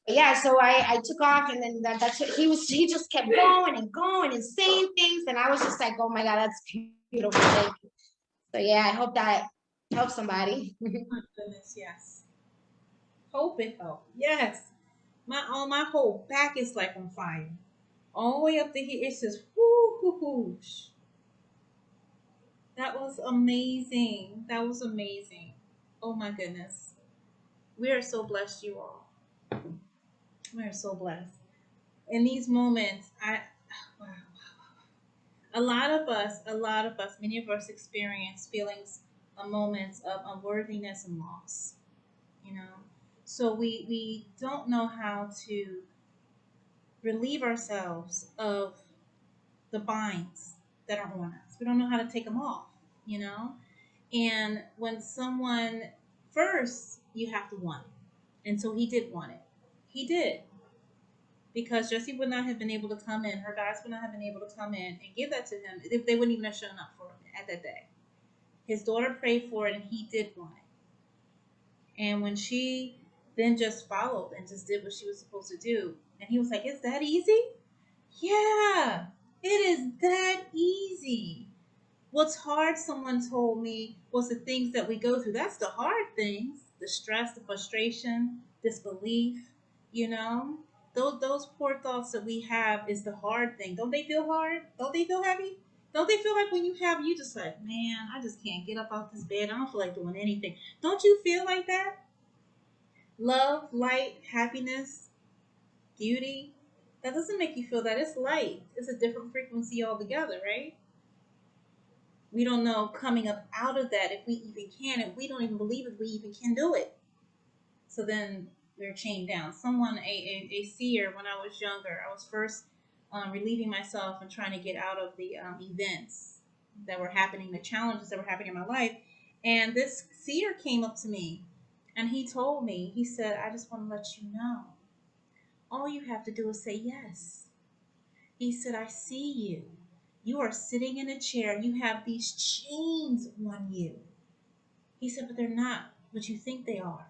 But yeah, so I took off, and then that's what he just kept going and saying things. And I was just like, oh my God, that's beautiful. Thank you. So yeah, I hope that helps somebody. Oh my goodness, yes. Hope it helped. Yes. My whole back is like on fire. All the way up to here, it's just whoo hoo hoosh. That was amazing. That was amazing. Oh my goodness. We are so blessed, you all. We are so blessed. In these moments, wow. A lot of us, many of us experience feelings, moments of unworthiness and loss. You know, so we don't know how to relieve ourselves of the binds that are on us. We don't know how to take them off, you know? And when someone, first, you have to want it. And so he did want it. He did. Because Jessie would not have been able to come in, her guys would not have been able to come in and give that to him if they wouldn't even have shown up for him at that day. His daughter prayed for it, and he did want it. And when she then just followed and just did what she was supposed to do, and he was like, "It's that easy?" Yeah, it is that easy. What's hard, someone told me, was the things that we go through. That's the hard things. The stress, the frustration, disbelief, you know? Those poor thoughts that we have is the hard thing. Don't they feel hard? Don't they feel heavy? Don't they feel like when you have, you just like, man, I just can't get up out this bed. I don't feel like doing anything. Don't you feel like that? Love, light, happiness, beauty. That doesn't make you feel that. It's light. It's a different frequency altogether, right? We don't know coming up out of that if we even can, and we don't even believe if we even can do it. So then we're chained down. Someone, a seer, when I was younger, I was first relieving myself and trying to get out of the events that were happening, the challenges that were happening in my life. And this seer came up to me, and he told me, he said, "I just want to let you know, all you have to do is say yes." He said, "I see you. You are sitting in a chair. You have these chains on you." He said, "But they're not what you think they are.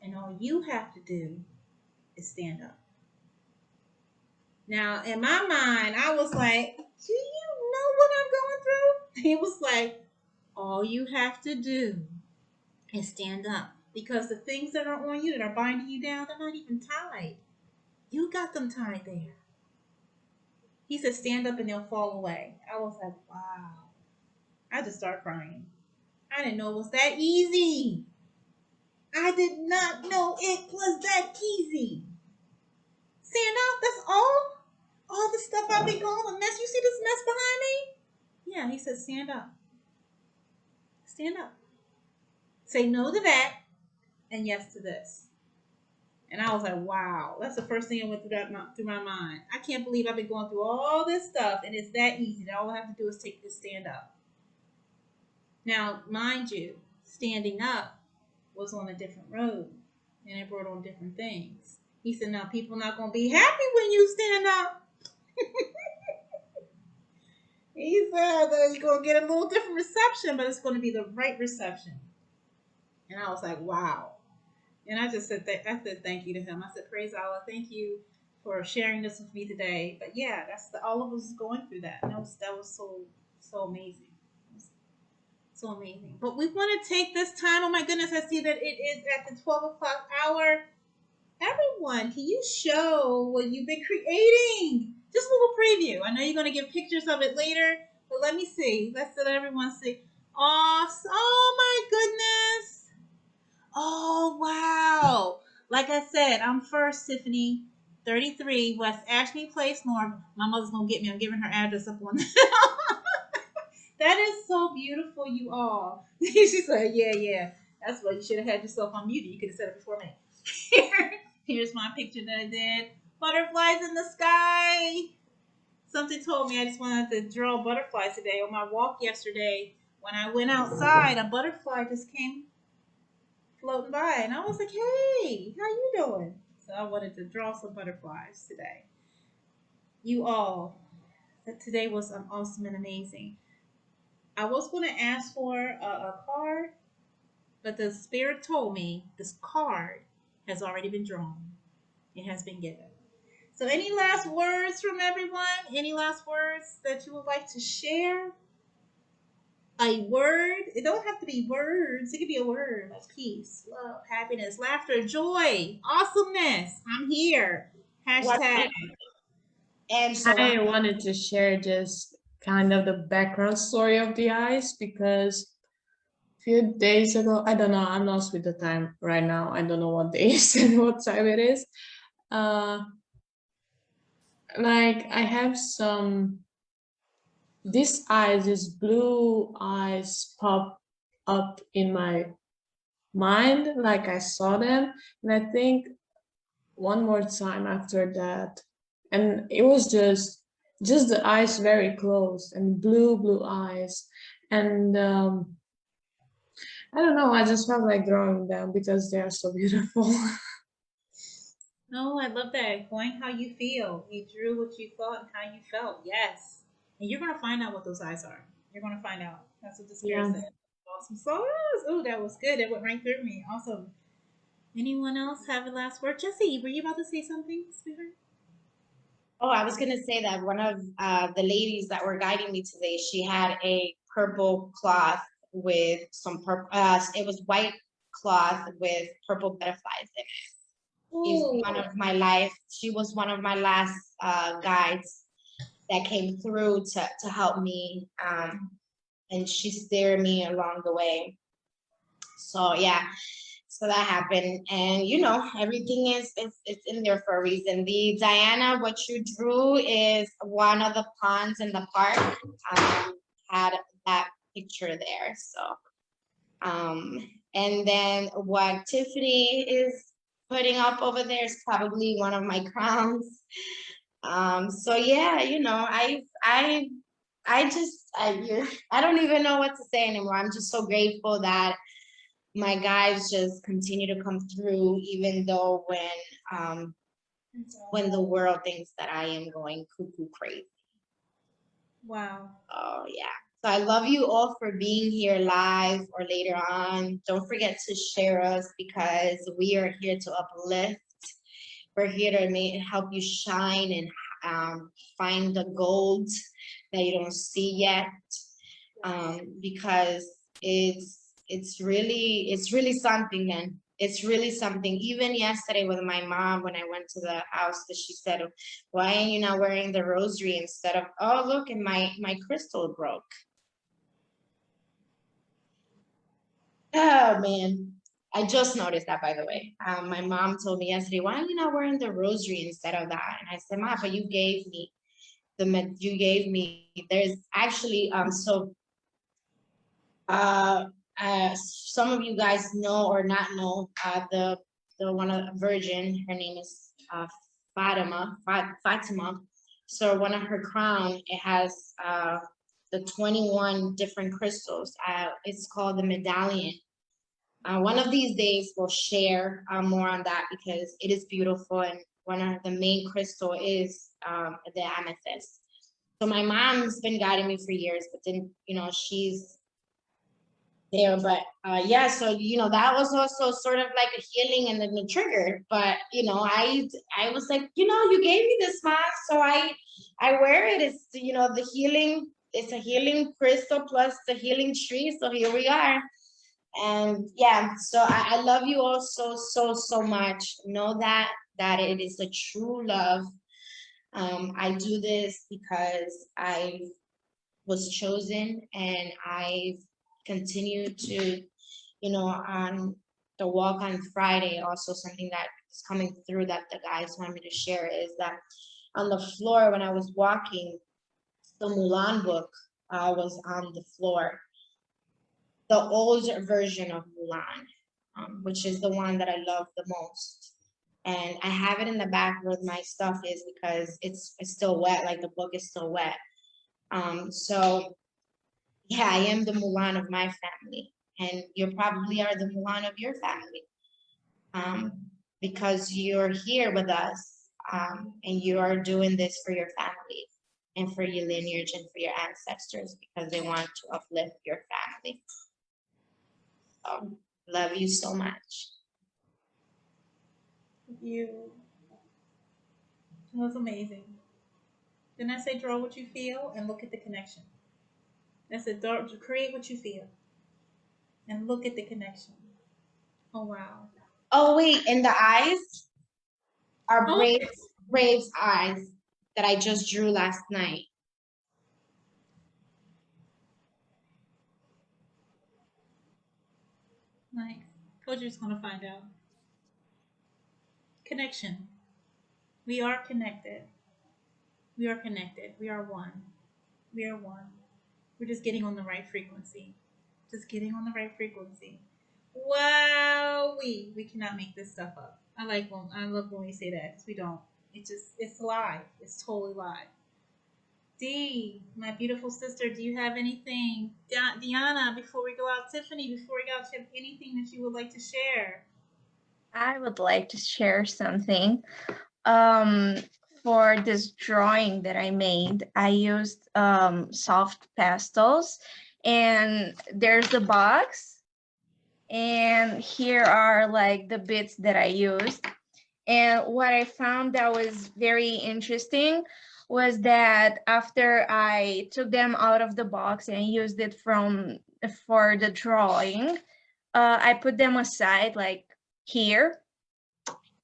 And all you have to do is stand up." Now, in my mind, I was like, "Do you know what I'm going through?" He was like, "All you have to do is stand up. Because the things that are on you, that are binding you down, they're not even tied. You got them tied there." He said, "Stand up and they'll fall away." I was like, wow. I just started crying. I didn't know it was that easy. I did not know it was that easy. Stand up, that's all? All the stuff I've been going, the mess. You see this mess behind me? Yeah, he said, stand up. Stand up. Say no to that and yes to this. And I was like, wow, that's the first thing that went through my mind. I can't believe I've been going through all this stuff and it's that easy that all I have to do is stand up. Now, mind you, standing up was on a different road and it brought on different things. He said, "No, people not gonna be happy when you stand up." He said that you're gonna get a little different reception, but it's gonna be the right reception. And I was like, "Wow." And I just said, I said thank you to him. I said, "Praise Allah, thank you for sharing this with me today." But yeah, all of us going through that. And that was so amazing. So amazing. But we want to take this time. Oh my goodness, I see that it is at the 12 o'clock hour. Everyone, can you show what you've been creating? Just a little preview. I know you're going to give pictures of it later, but let me see. Let's let everyone see. Awesome. Oh my goodness. Oh wow. Like I said, I'm first, Tiffany. 33 West Ashley Place North. My mother's going to get me. I'm giving her address up on That is so beautiful, you all. She said, yeah. That's why you should have had yourself on mute. You could have said it before me. Here's my picture that I did. Butterflies in the sky. Something told me I just wanted to draw butterflies today. On my walk yesterday, when I went outside, a butterfly just came floating by. And I was like, "Hey, how you doing?" So I wanted to draw some butterflies today. You all, today was awesome and amazing. I was going to ask for a card, but the spirit told me this card has already been drawn. It has been given. So any last words from everyone? Any last words that you would like to share? A word? It don't have to be words. It could be a word like peace, love, happiness, laughter, joy, awesomeness. I'm here. What Hashtag. and so I wanted to share just kind of the background story of the eyes because a few days ago, I don't know, I'm lost with the time right now. I don't know what day is and what time it is. Like I have these eyes, these blue eyes pop up in my mind, like I saw them, and I think one more time after that, and it was just the eyes very close and blue eyes, and I don't know, I just felt like drawing them because they are so beautiful. No, I love that. Going how you feel. You drew what you thought and how you felt. Yes. And you're going to find out what those eyes are. You're going to find out. That's what the spirit Yeah. said. Awesome sauce. Oh, that was good. That went right through me. Awesome. Anyone else have a last word? Jesse, were you about to say something, sweetheart? Oh, I was gonna say that one of the ladies that were guiding me today, she had a purple cloth with some purple. It was white cloth with purple butterflies in it. She's Ooh. one of my life. She was one of my last guides that came through to help me, and she steered me along the way. So yeah, so that happened, and you know everything is it's in there for a reason. The DeAnna, what you drew is one of the ponds in the park. Had that picture there, so and then what Tiffany is putting up over there is probably one of my crowns. So yeah, you know, I don't even know what to say anymore. I'm just so grateful that my guides just continue to come through, even though when the world thinks that I am going cuckoo crazy. Wow. Oh yeah. So I love you all for being here live or later on. Don't forget to share us because we are here to uplift. We're here to help you shine and find the gold that you don't see yet, because it's really something, man. It's really something. Even yesterday with my mom, when I went to the house, that she said, "Why are you not wearing the rosary instead of?" Oh, look, and my crystal broke. Oh man, I just noticed that, by the way. My mom told me yesterday, "Why are you not wearing the rosary instead of that?" And I said, "Ma, but you gave me there's actually some of you guys know or not know, the one of virgin, her name is Fatima. So one of her crown, it has the 21 different crystals. It's called the medallion. One of these days we'll share more on that because it is beautiful, and one of the main crystal is the amethyst. So my mom's been guiding me for years, but then, you know, she's there. But yeah, so, you know, that was also sort of like a healing and then the trigger. But, you know, I was like, you know, you gave me this mask, so I wear it. It's, you know, the healing, it's a healing crystal plus the healing tree. So here we are. And yeah, so I love you all so much. Know that it is a true love. I do this because I was chosen, and I've continued to, you know, on the walk on Friday, also something that is coming through that the guys want me to share is that on the floor when I was walking, the Mulan book was on the floor, the old version of Mulan, which is the one that I love the most. And I have it in the back where my stuff is because it's still wet, like the book is still wet. So yeah, I am the Mulan of my family, and you probably are the Mulan of your family, because you're here with us, and you are doing this for your family and for your lineage and for your ancestors because they want to uplift your family. So, love you so much. You. That was amazing. Didn't I say draw what you feel and look at the connection? I said create what you feel and look at the connection. Oh wow. Oh wait, and the eyes are Oh, okay. Brave's eyes that I just drew last night. Nice. Told you was gonna find out. Connection. We are connected. We are connected. We are one. We are one. We're just getting on the right frequency. Just getting on the right frequency. Wow, we cannot make this stuff up. I love when we say that because we don't. It's live. It's totally live. D, my beautiful sister, do you have anything? DeAnna, before we go out, Tiffany, before we go out, do you have anything that you would like to share? I would like to share something. Um, for this drawing that I made, I used soft pastels, and there's the box, and here are like the bits that I used. And what I found that was very interesting was that after I took them out of the box and used it for the drawing, I put them aside like here,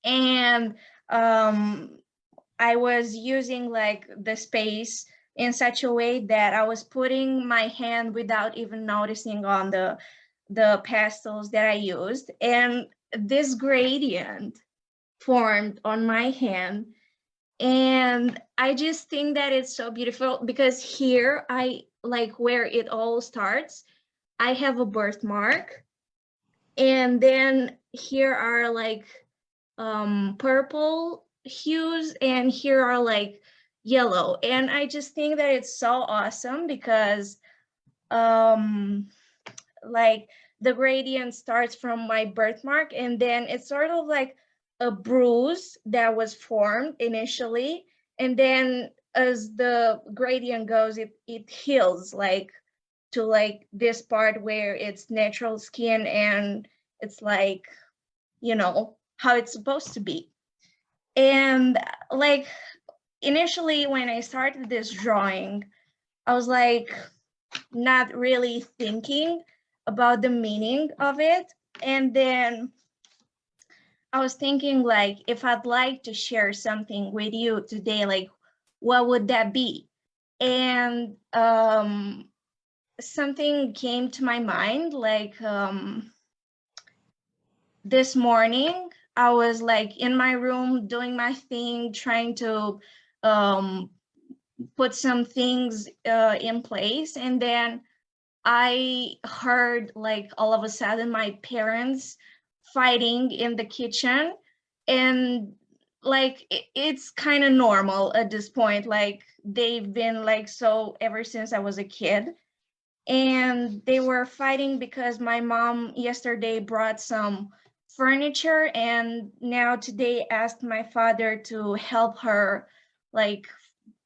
and I was using like the space in such a way that I was putting my hand without even noticing on the pastels that I used, and this gradient formed on my hand. And I just think that it's so beautiful because here I like where it all starts, I have a birthmark, and then here are like purple hues, and here are like yellow. And I just think that it's so awesome because like the gradient starts from my birthmark, and then it's sort of like a bruise that was formed initially, and then as the gradient goes, it heals like to like this part where it's natural skin, and it's like, you know, how it's supposed to be. And like initially when I started this drawing, I was like not really thinking about the meaning of it. And then I was thinking like, if I'd like to share something with you today, like what would that be? And something came to my mind, like this morning I was like in my room doing my thing, trying to put some things in place, and then I heard like all of a sudden my parents fighting in the kitchen, and like it's kind of normal at this point, like they've been like so ever since I was a kid. and they were fighting because my mom yesterday brought some furniture, and now today asked my father to help her, like,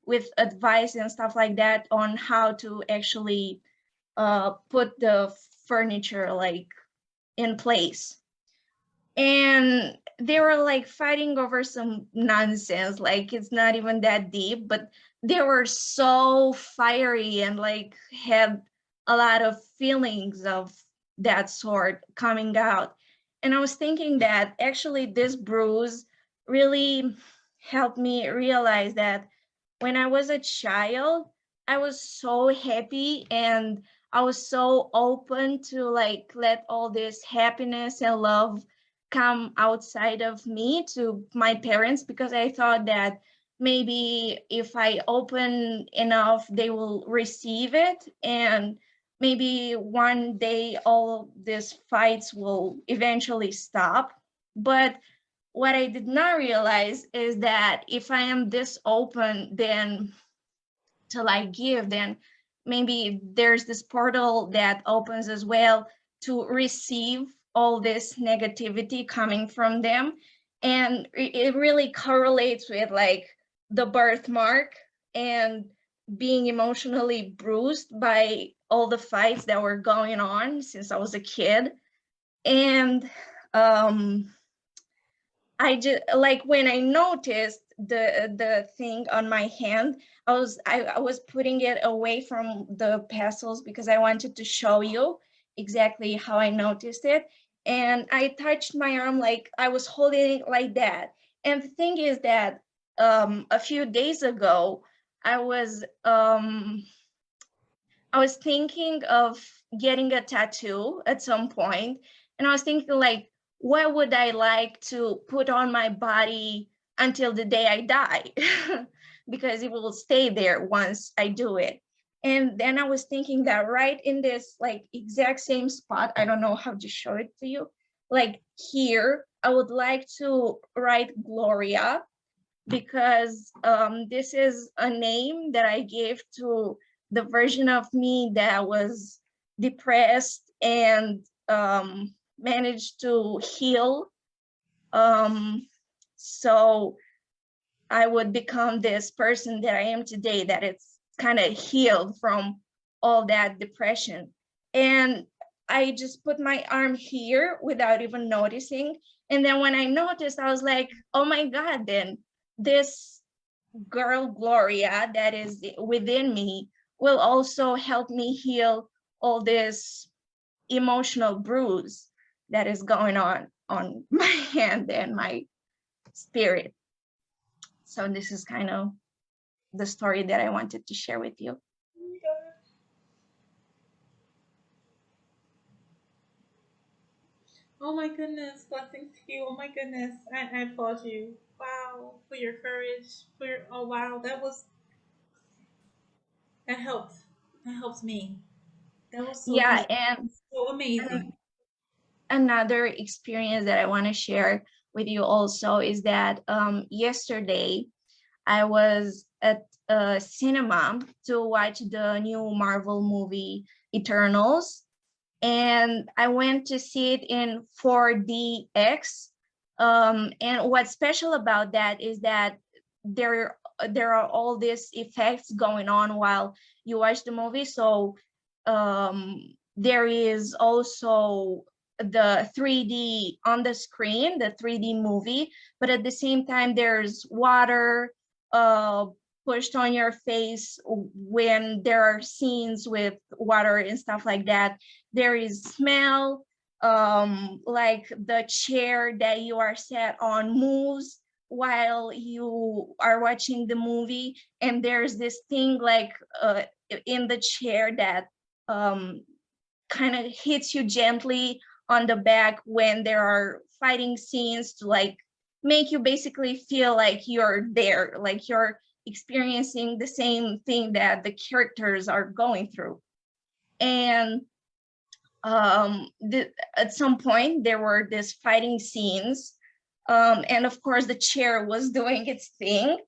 with advice and stuff like that on how to actually put the furniture like in place. And they were like fighting over some nonsense, like it's not even that deep, but they were so fiery and like had a lot of feelings of that sort coming out. And I was thinking that actually this bruise really helped me realize that when I was a child, I was so happy and I was so open to like let all this happiness and love come outside of me to my parents, because I thought that maybe if I open enough, they will receive it, and maybe one day all these fights will eventually stop. But what I did not realize is that if I am this open, then to like give, then maybe there's this portal that opens as well to receive all this negativity coming from them. And it really correlates with like the birthmark and being emotionally bruised by all the fights that were going on since I was a kid. And I just like when I noticed the thing on my hand, I was putting it away from the pastels because I wanted to show you exactly how I noticed it. And I touched my arm like I was holding it like that. And the thing is that a few days ago, I was thinking of getting a tattoo at some point, and I was thinking like, what would I like to put on my body until the day I die? Because it will stay there once I do it. And then I was thinking that right in this like exact same spot, I don't know how to show it to you, like here, I would like to write Gloria, because this is a name that I gave to the version of me that was depressed and managed to heal. So I would become this person that I am today, that it's kind of healed from all that depression. And I just put my arm here without even noticing. And then when I noticed, I was like, oh my God, then this girl Gloria that is within me will also help me heal all this emotional bruise that is going on my hand and my spirit. So this is kind of the story that I wanted to share with you. Oh my goodness, blessings to you. Oh my goodness, I applaud you. Wow, for your courage. Oh wow, that helped. That helps me. That was so Yeah, good. and So amazing. another experience that I want to share with you also is that yesterday I was at a cinema to watch the new Marvel movie Eternals, and I went to see it in 4DX. And what's special about that is that there are all these effects going on while you watch the movie. So there is also the 3D on the screen, the 3D movie, but at the same time there's water uh, pushed on your face when there are scenes with water and stuff like that. There is smell, like the chair that you are sat on moves while you are watching the movie, and there's this thing like in the chair that kind of hits you gently on the back when there are fighting scenes to like make you basically feel like you're there, like you're experiencing the same thing that the characters are going through. And at some point there were these fighting scenes, and of course the chair was doing its thing,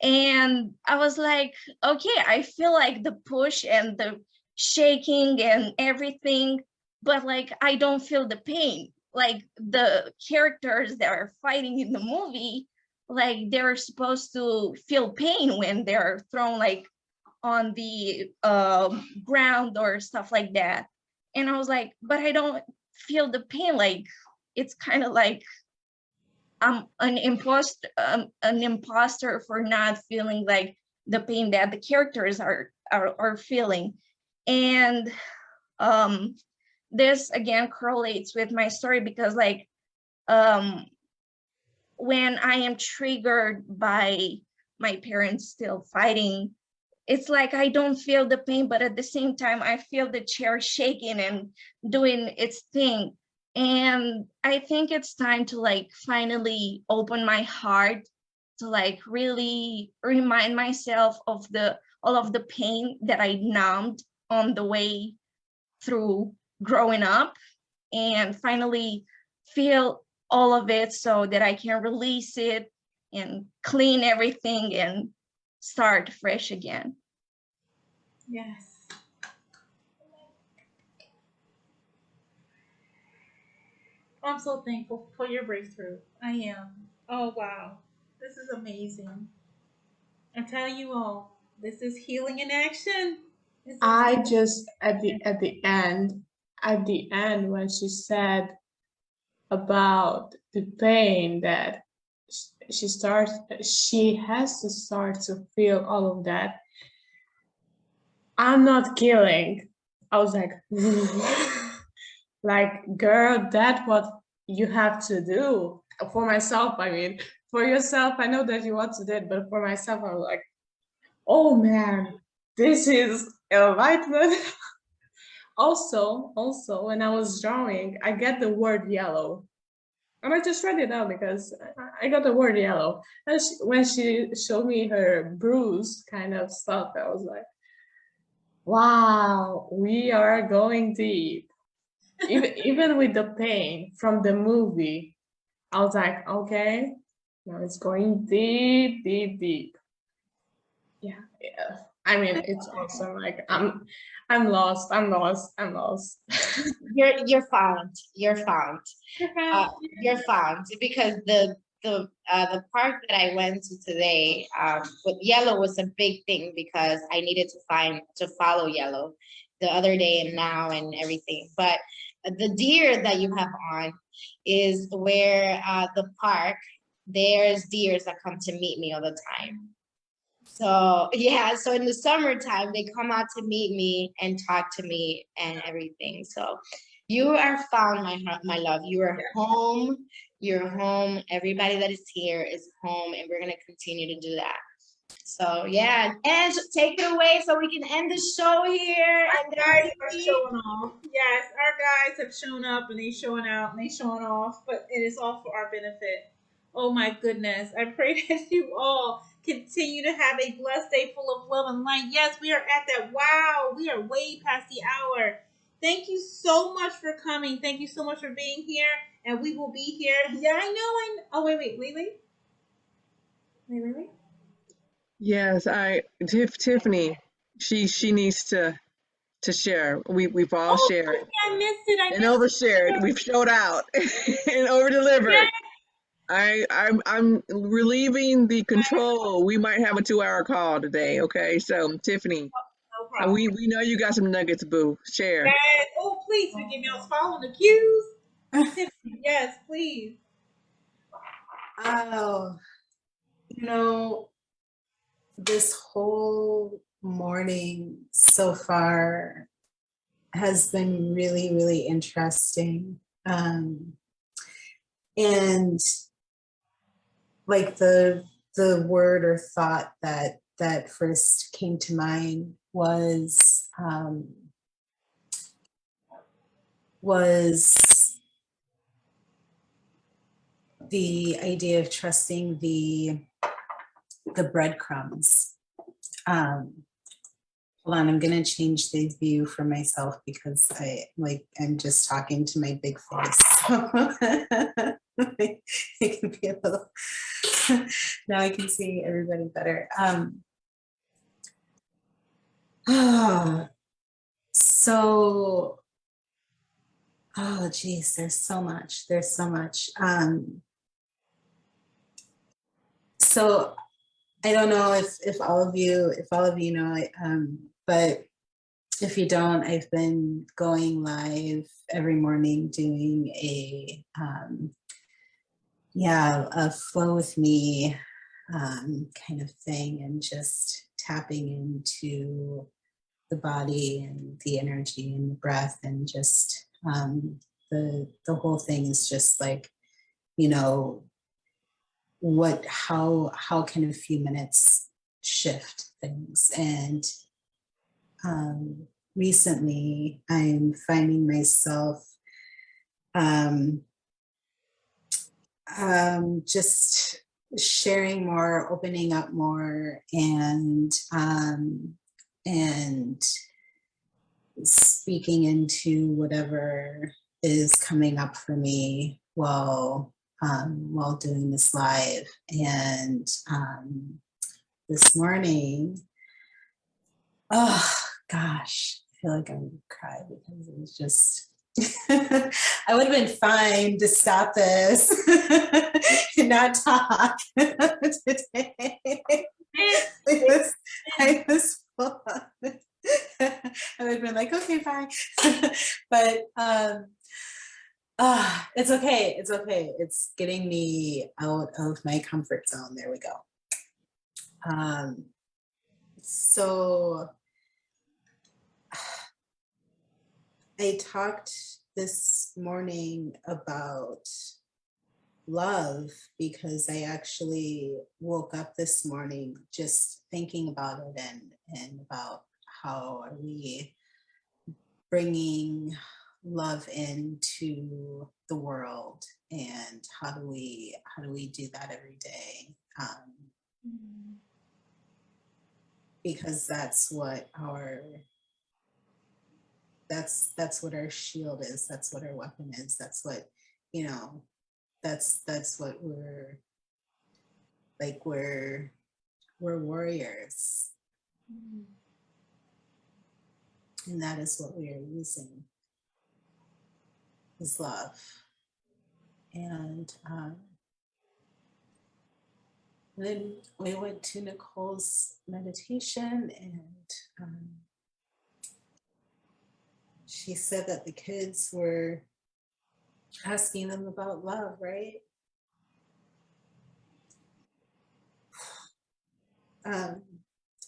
and I was like, okay, I feel like the push and the shaking and everything, but like I don't feel the pain. Like the characters that are fighting in the movie, like they're supposed to feel pain when they're thrown like on the ground or stuff like that. And I was like, but I don't feel the pain. Like it's kind of like I'm an imposter for not feeling like the pain that the characters are feeling. And this again correlates with my story because like when I am triggered by my parents still fighting, it's like I don't feel the pain, but at the same time, I feel the chair shaking and doing its thing. And I think it's time to like finally open my heart to like really remind myself of all of the pain that I numbed on the way through growing up, and finally feel all of it so that I can release it and clean everything and start fresh again. Yes. I'm so thankful for your breakthrough. I am. Oh, wow. This is amazing. I tell you all, this is healing in action. I just at the end when she said about the pain that she has to start to feel all of that. I'm not killing. I was like, like, girl, that's what you have to do. For myself, I mean, for yourself, I know that you want to do it, but for myself, I was like, oh man, this is enlightenment. Also, when I was drawing, I get the word yellow. And I just read it out because I got the word yellow. And when she showed me her bruise kind of stuff, I was like, wow, we are going deep. Even with the pain from the movie, I was like, okay, now it's going deep, deep, deep. Yeah. I mean, it's awesome. Like I'm lost. You're found. You're found. You're found because the park that I went to today with yellow was a big thing because I needed to follow yellow the other day and now and everything. But the deer that you have on is where the park, there's deers that come to meet me all the time. So yeah, so in the summertime, they come out to meet me and talk to me and everything. So you are found, my heart, my love. You are home. You're home. Everybody that is here is home, and we're gonna continue to do that. So yeah, and take it away so we can end the show here. Our And guys are showing off. Yes, our guys have shown up and they showing out and they showing off, but it is all for our benefit. Oh my goodness. I pray that you all continue to have a blessed day full of love and light. Yes, we are at that. Wow, we are way past the hour. Thank you so much for coming. Thank you so much for being here. And we will be here. Yeah, I know. Oh, wait. Yes, Tiffany, she needs to share. We've all shared I missed it. and overshared. We've showed out and over delivered. I'm relieving the control. We might have a 2-hour call today. Okay, so Tiffany, No problem. we know you got some nuggets, boo. Share. Yes. Oh, please forgive me. I was following the cues. Tiffany, yes, please. Oh, this whole morning so far has been really, really interesting. And like the word or thought that first came to mind was the idea of trusting the breadcrumbs. Hold on, I'm gonna change the view for myself because I'm just talking to my big face. It can be a little. Now I can see everybody better. So, oh geez, there's so much. There's so much. So I don't know if all of you know, but if you don't, I've been going live every morning doing a flow with me kind of thing, and just tapping into the body and the energy and the breath, and just the whole thing is just like, you know, how can a few minutes shift things. And recently I'm finding myself just sharing more, opening up more, and speaking into whatever is coming up for me while doing this live. And this morning, oh gosh, I feel like I'm gonna cry because it was just I would have been fine to stop this and not talk today. I was full of it. I would have been like, okay, fine. But it's okay. It's okay. It's getting me out of my comfort zone. There we go. So I talked this morning about love because I actually woke up this morning just thinking about it, and about how are we bringing love into the world, and how do we do that every day, because that's what our shield is, that's what our weapon is, that's what, you know, that's what we're like, we're warriors, and that is what we are using, is love. And then we went to Nicole's meditation, and she said that the kids were asking them about love, right?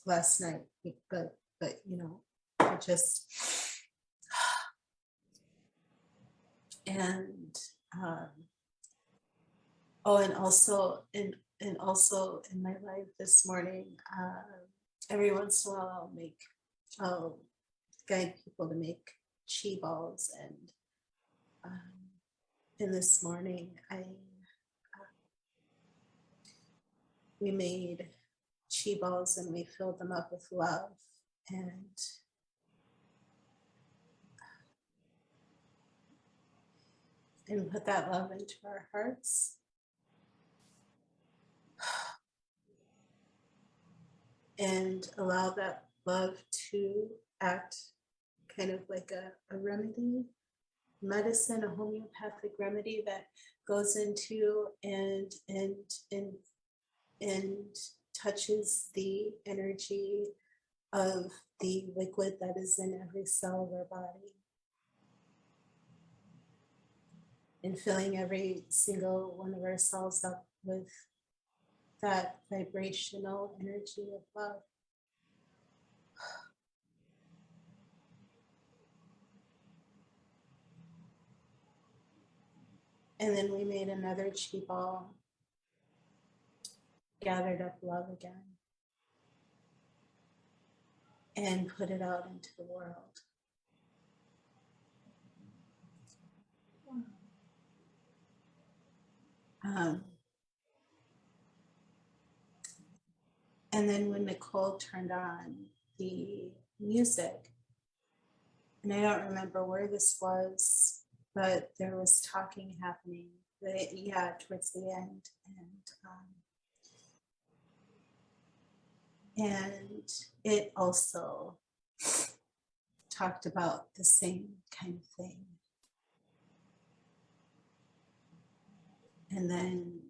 Last night, but you know, it just and and also in my life this morning, every once in a while I'll guide people to make chi balls, and this morning we made chi balls, and we filled them up with love, and put that love into our hearts. And allow that love to act kind of like a remedy, medicine, a homeopathic remedy that goes into and touches the energy of the liquid that is in every cell of our body, and filling every single one of our cells up with that vibrational energy of love. And then we made another chi ball, gathered up love again, and put it out into the world. And then when Nicole turned on the music, and I don't remember where this was, but there was talking happening, towards the end, and it also talked about the same kind of thing. And then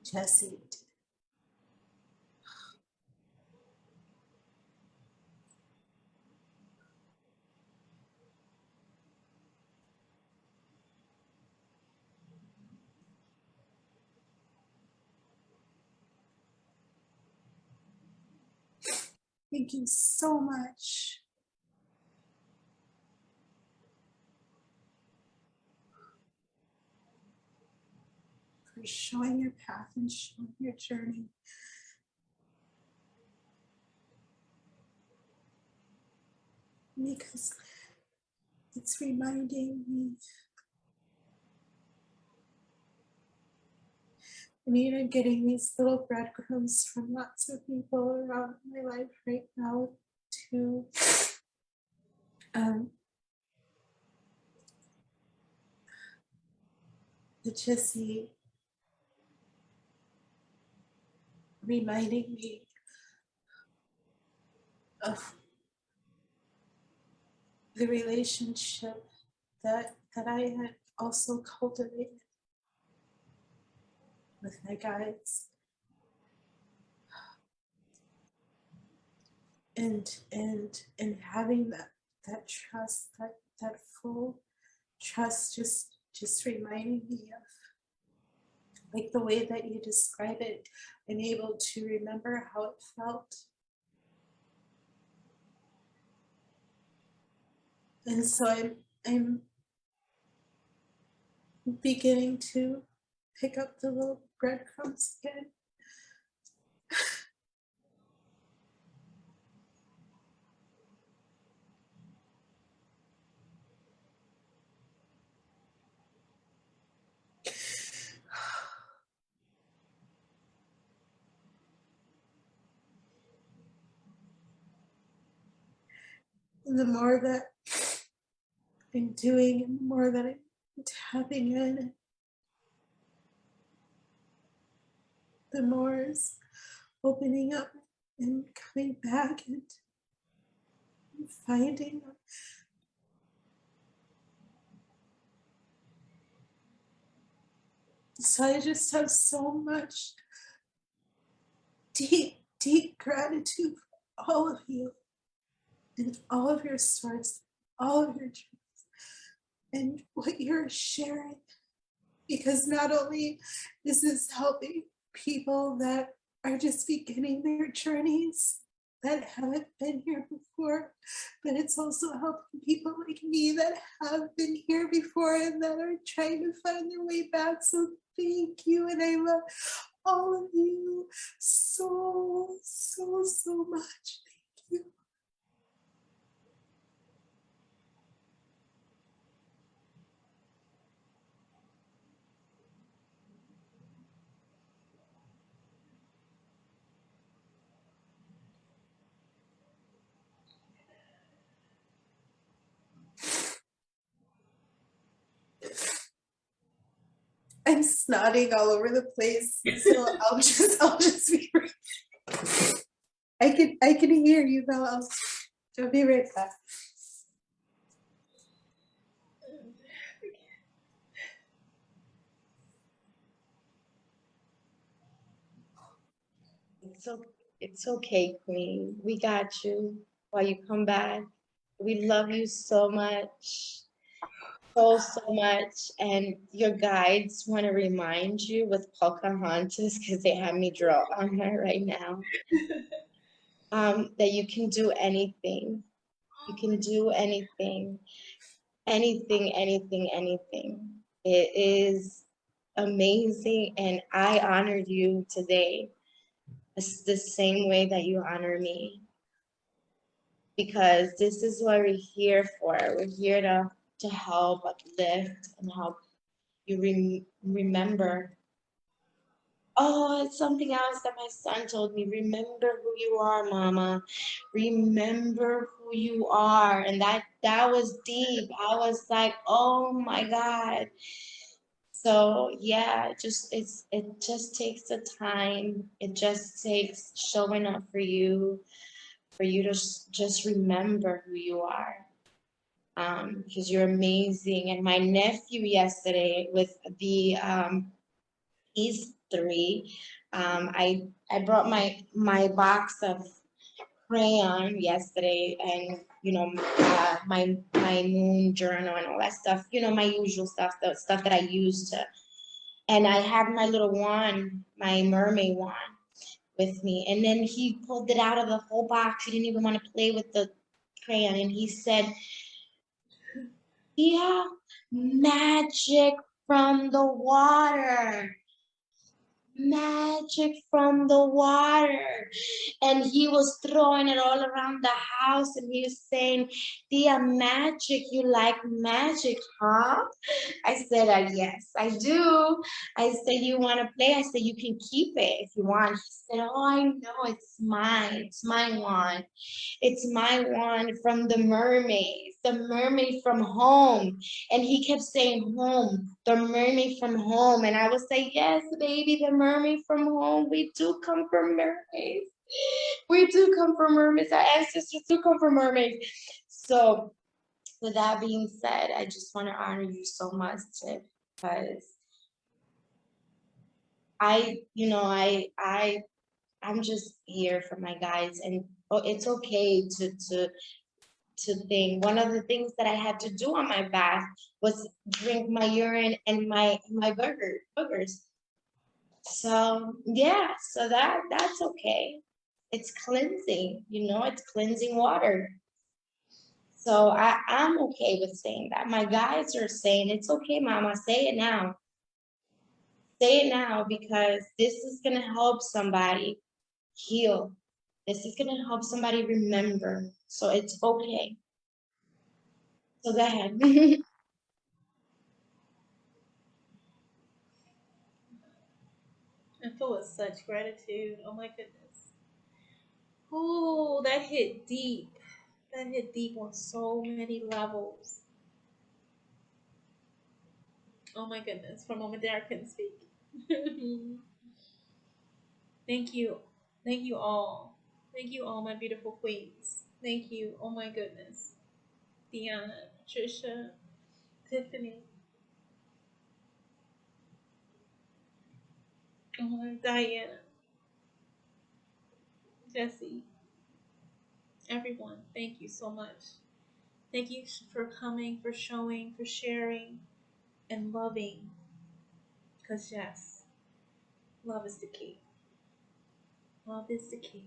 Jesse did. Thank you so much. For showing your path and showing your journey. Because it's reminding me I mean, I'm getting these little breadcrumbs from lots of people around my life right now to Jesse reminding me of the relationship that I had also cultivated with my guides. And having that trust, that full trust, just reminding me of like the way that you describe it. I'm able to remember how it felt. And so I'm beginning to pick up the little breadcrumbs again. And the more that I'm doing and the more that I'm tapping in, the more is opening up and coming back and finding. So I just have so much deep, deep gratitude for all of you and all of your stories, all of your dreams, and what you're sharing. Because not only is this helping people that are just beginning their journeys that haven't been here before, but it's also helping people like me that have been here before and that are trying to find their way back. So thank you, and I love all of you so, so, so much. Thank you. I'm snotting all over the place, so I'll just be right. I can hear you though. I'll be right back. It's okay, Queen. We got you while you come back. We love you so much. So much. And your guides want to remind you with Pocahontas, because they have me draw on her right now, that you can do anything. You can do anything. Anything, anything, anything. It is amazing, and I honor you today. It's the same way that you honor me, because this is what we're here for. We're here to help uplift and help you remember. Oh, it's something else that my son told me. Remember who you are, Mama. Remember who you are. And that was deep. I was like, oh my God. So yeah, it just takes the time. It just takes showing up for you to just remember who you are. because you're amazing. And my nephew yesterday with the he's 3. I brought my box of crayon yesterday, and my moon journal and all that stuff. My usual stuff, the stuff that I use to. And I had my little wand, my mermaid wand, with me. And then he pulled it out of the whole box. He didn't even want to play with the crayon, and he said, "Yeah, magic from the water." Magic from the water. And he was throwing it all around the house, and he was saying, "Tia, magic, you like magic, huh?" I said, "Yes, I do." I said, "You want to play?" I said, "You can keep it if you want." He said, "Oh, I know, it's mine. It's my wand. It's my wand from the mermaids, the mermaid from home." And he kept saying, "Home, the mermaid from home." And I would say, "Yes, baby, the mermaid from home. We do come from mermaids. We do come from mermaids. Our ancestors do come from mermaids." So with that being said, I just want to honor you so much, Tiff, because I'm just here for my guys, and it's okay to think. One of the things that I had to do on my bath was drink my urine and my boogers. So yeah, so that's okay. It's cleansing, it's cleansing water. So I'm okay with saying that. My guys are saying, "It's okay, mama, say it now. Say it now, because this is gonna help somebody heal. This is gonna help somebody remember. So it's okay." So go ahead. I feel with such gratitude. Oh my goodness. Oh, that hit deep. That hit deep on so many levels. Oh my goodness. For a moment there, I couldn't speak. Thank you. Thank you all. Thank you all, my beautiful queens. Thank you. Oh my goodness. DeAnna, Patricia, Tiffany, oh, Diana, Jesse, everyone. Thank you so much. Thank you for coming, for showing, for sharing, and loving. Because, yes, love is the key. Love is the key.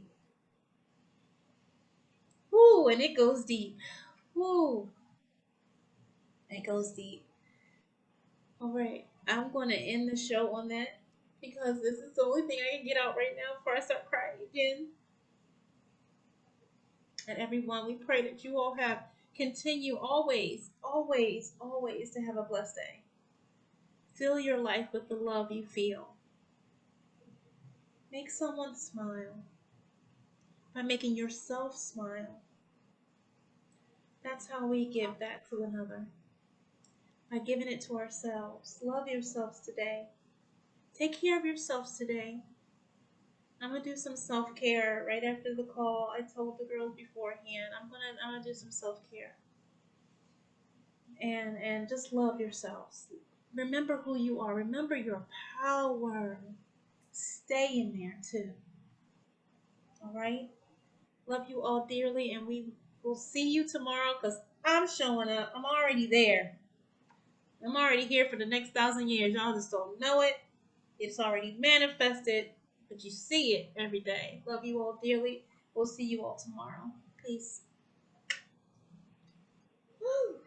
Woo, and it goes deep. Woo, it goes deep. All right, I'm going to end the show on that, because this is the only thing I can get out right now before I start crying again. And everyone, we pray that you all continue always, always, always to have a blessed day. Fill your life with the love you feel. Make someone smile by making yourself smile. That's how we give that to another, by giving it to ourselves. Love yourselves today. Take care of yourselves today. I'm gonna do some self-care right after the call. I told the girls beforehand I'm gonna do some self-care. And just love yourselves. Remember who you are. Remember your power. Stay in there too. All right? Love you all dearly, and we will see you tomorrow, because I'm showing up. I'm already there. I'm already here for the next 1,000 years. Y'all just don't know it. It's already manifested, but you see it every day. Love you all dearly. We'll see you all tomorrow. Peace. Woo.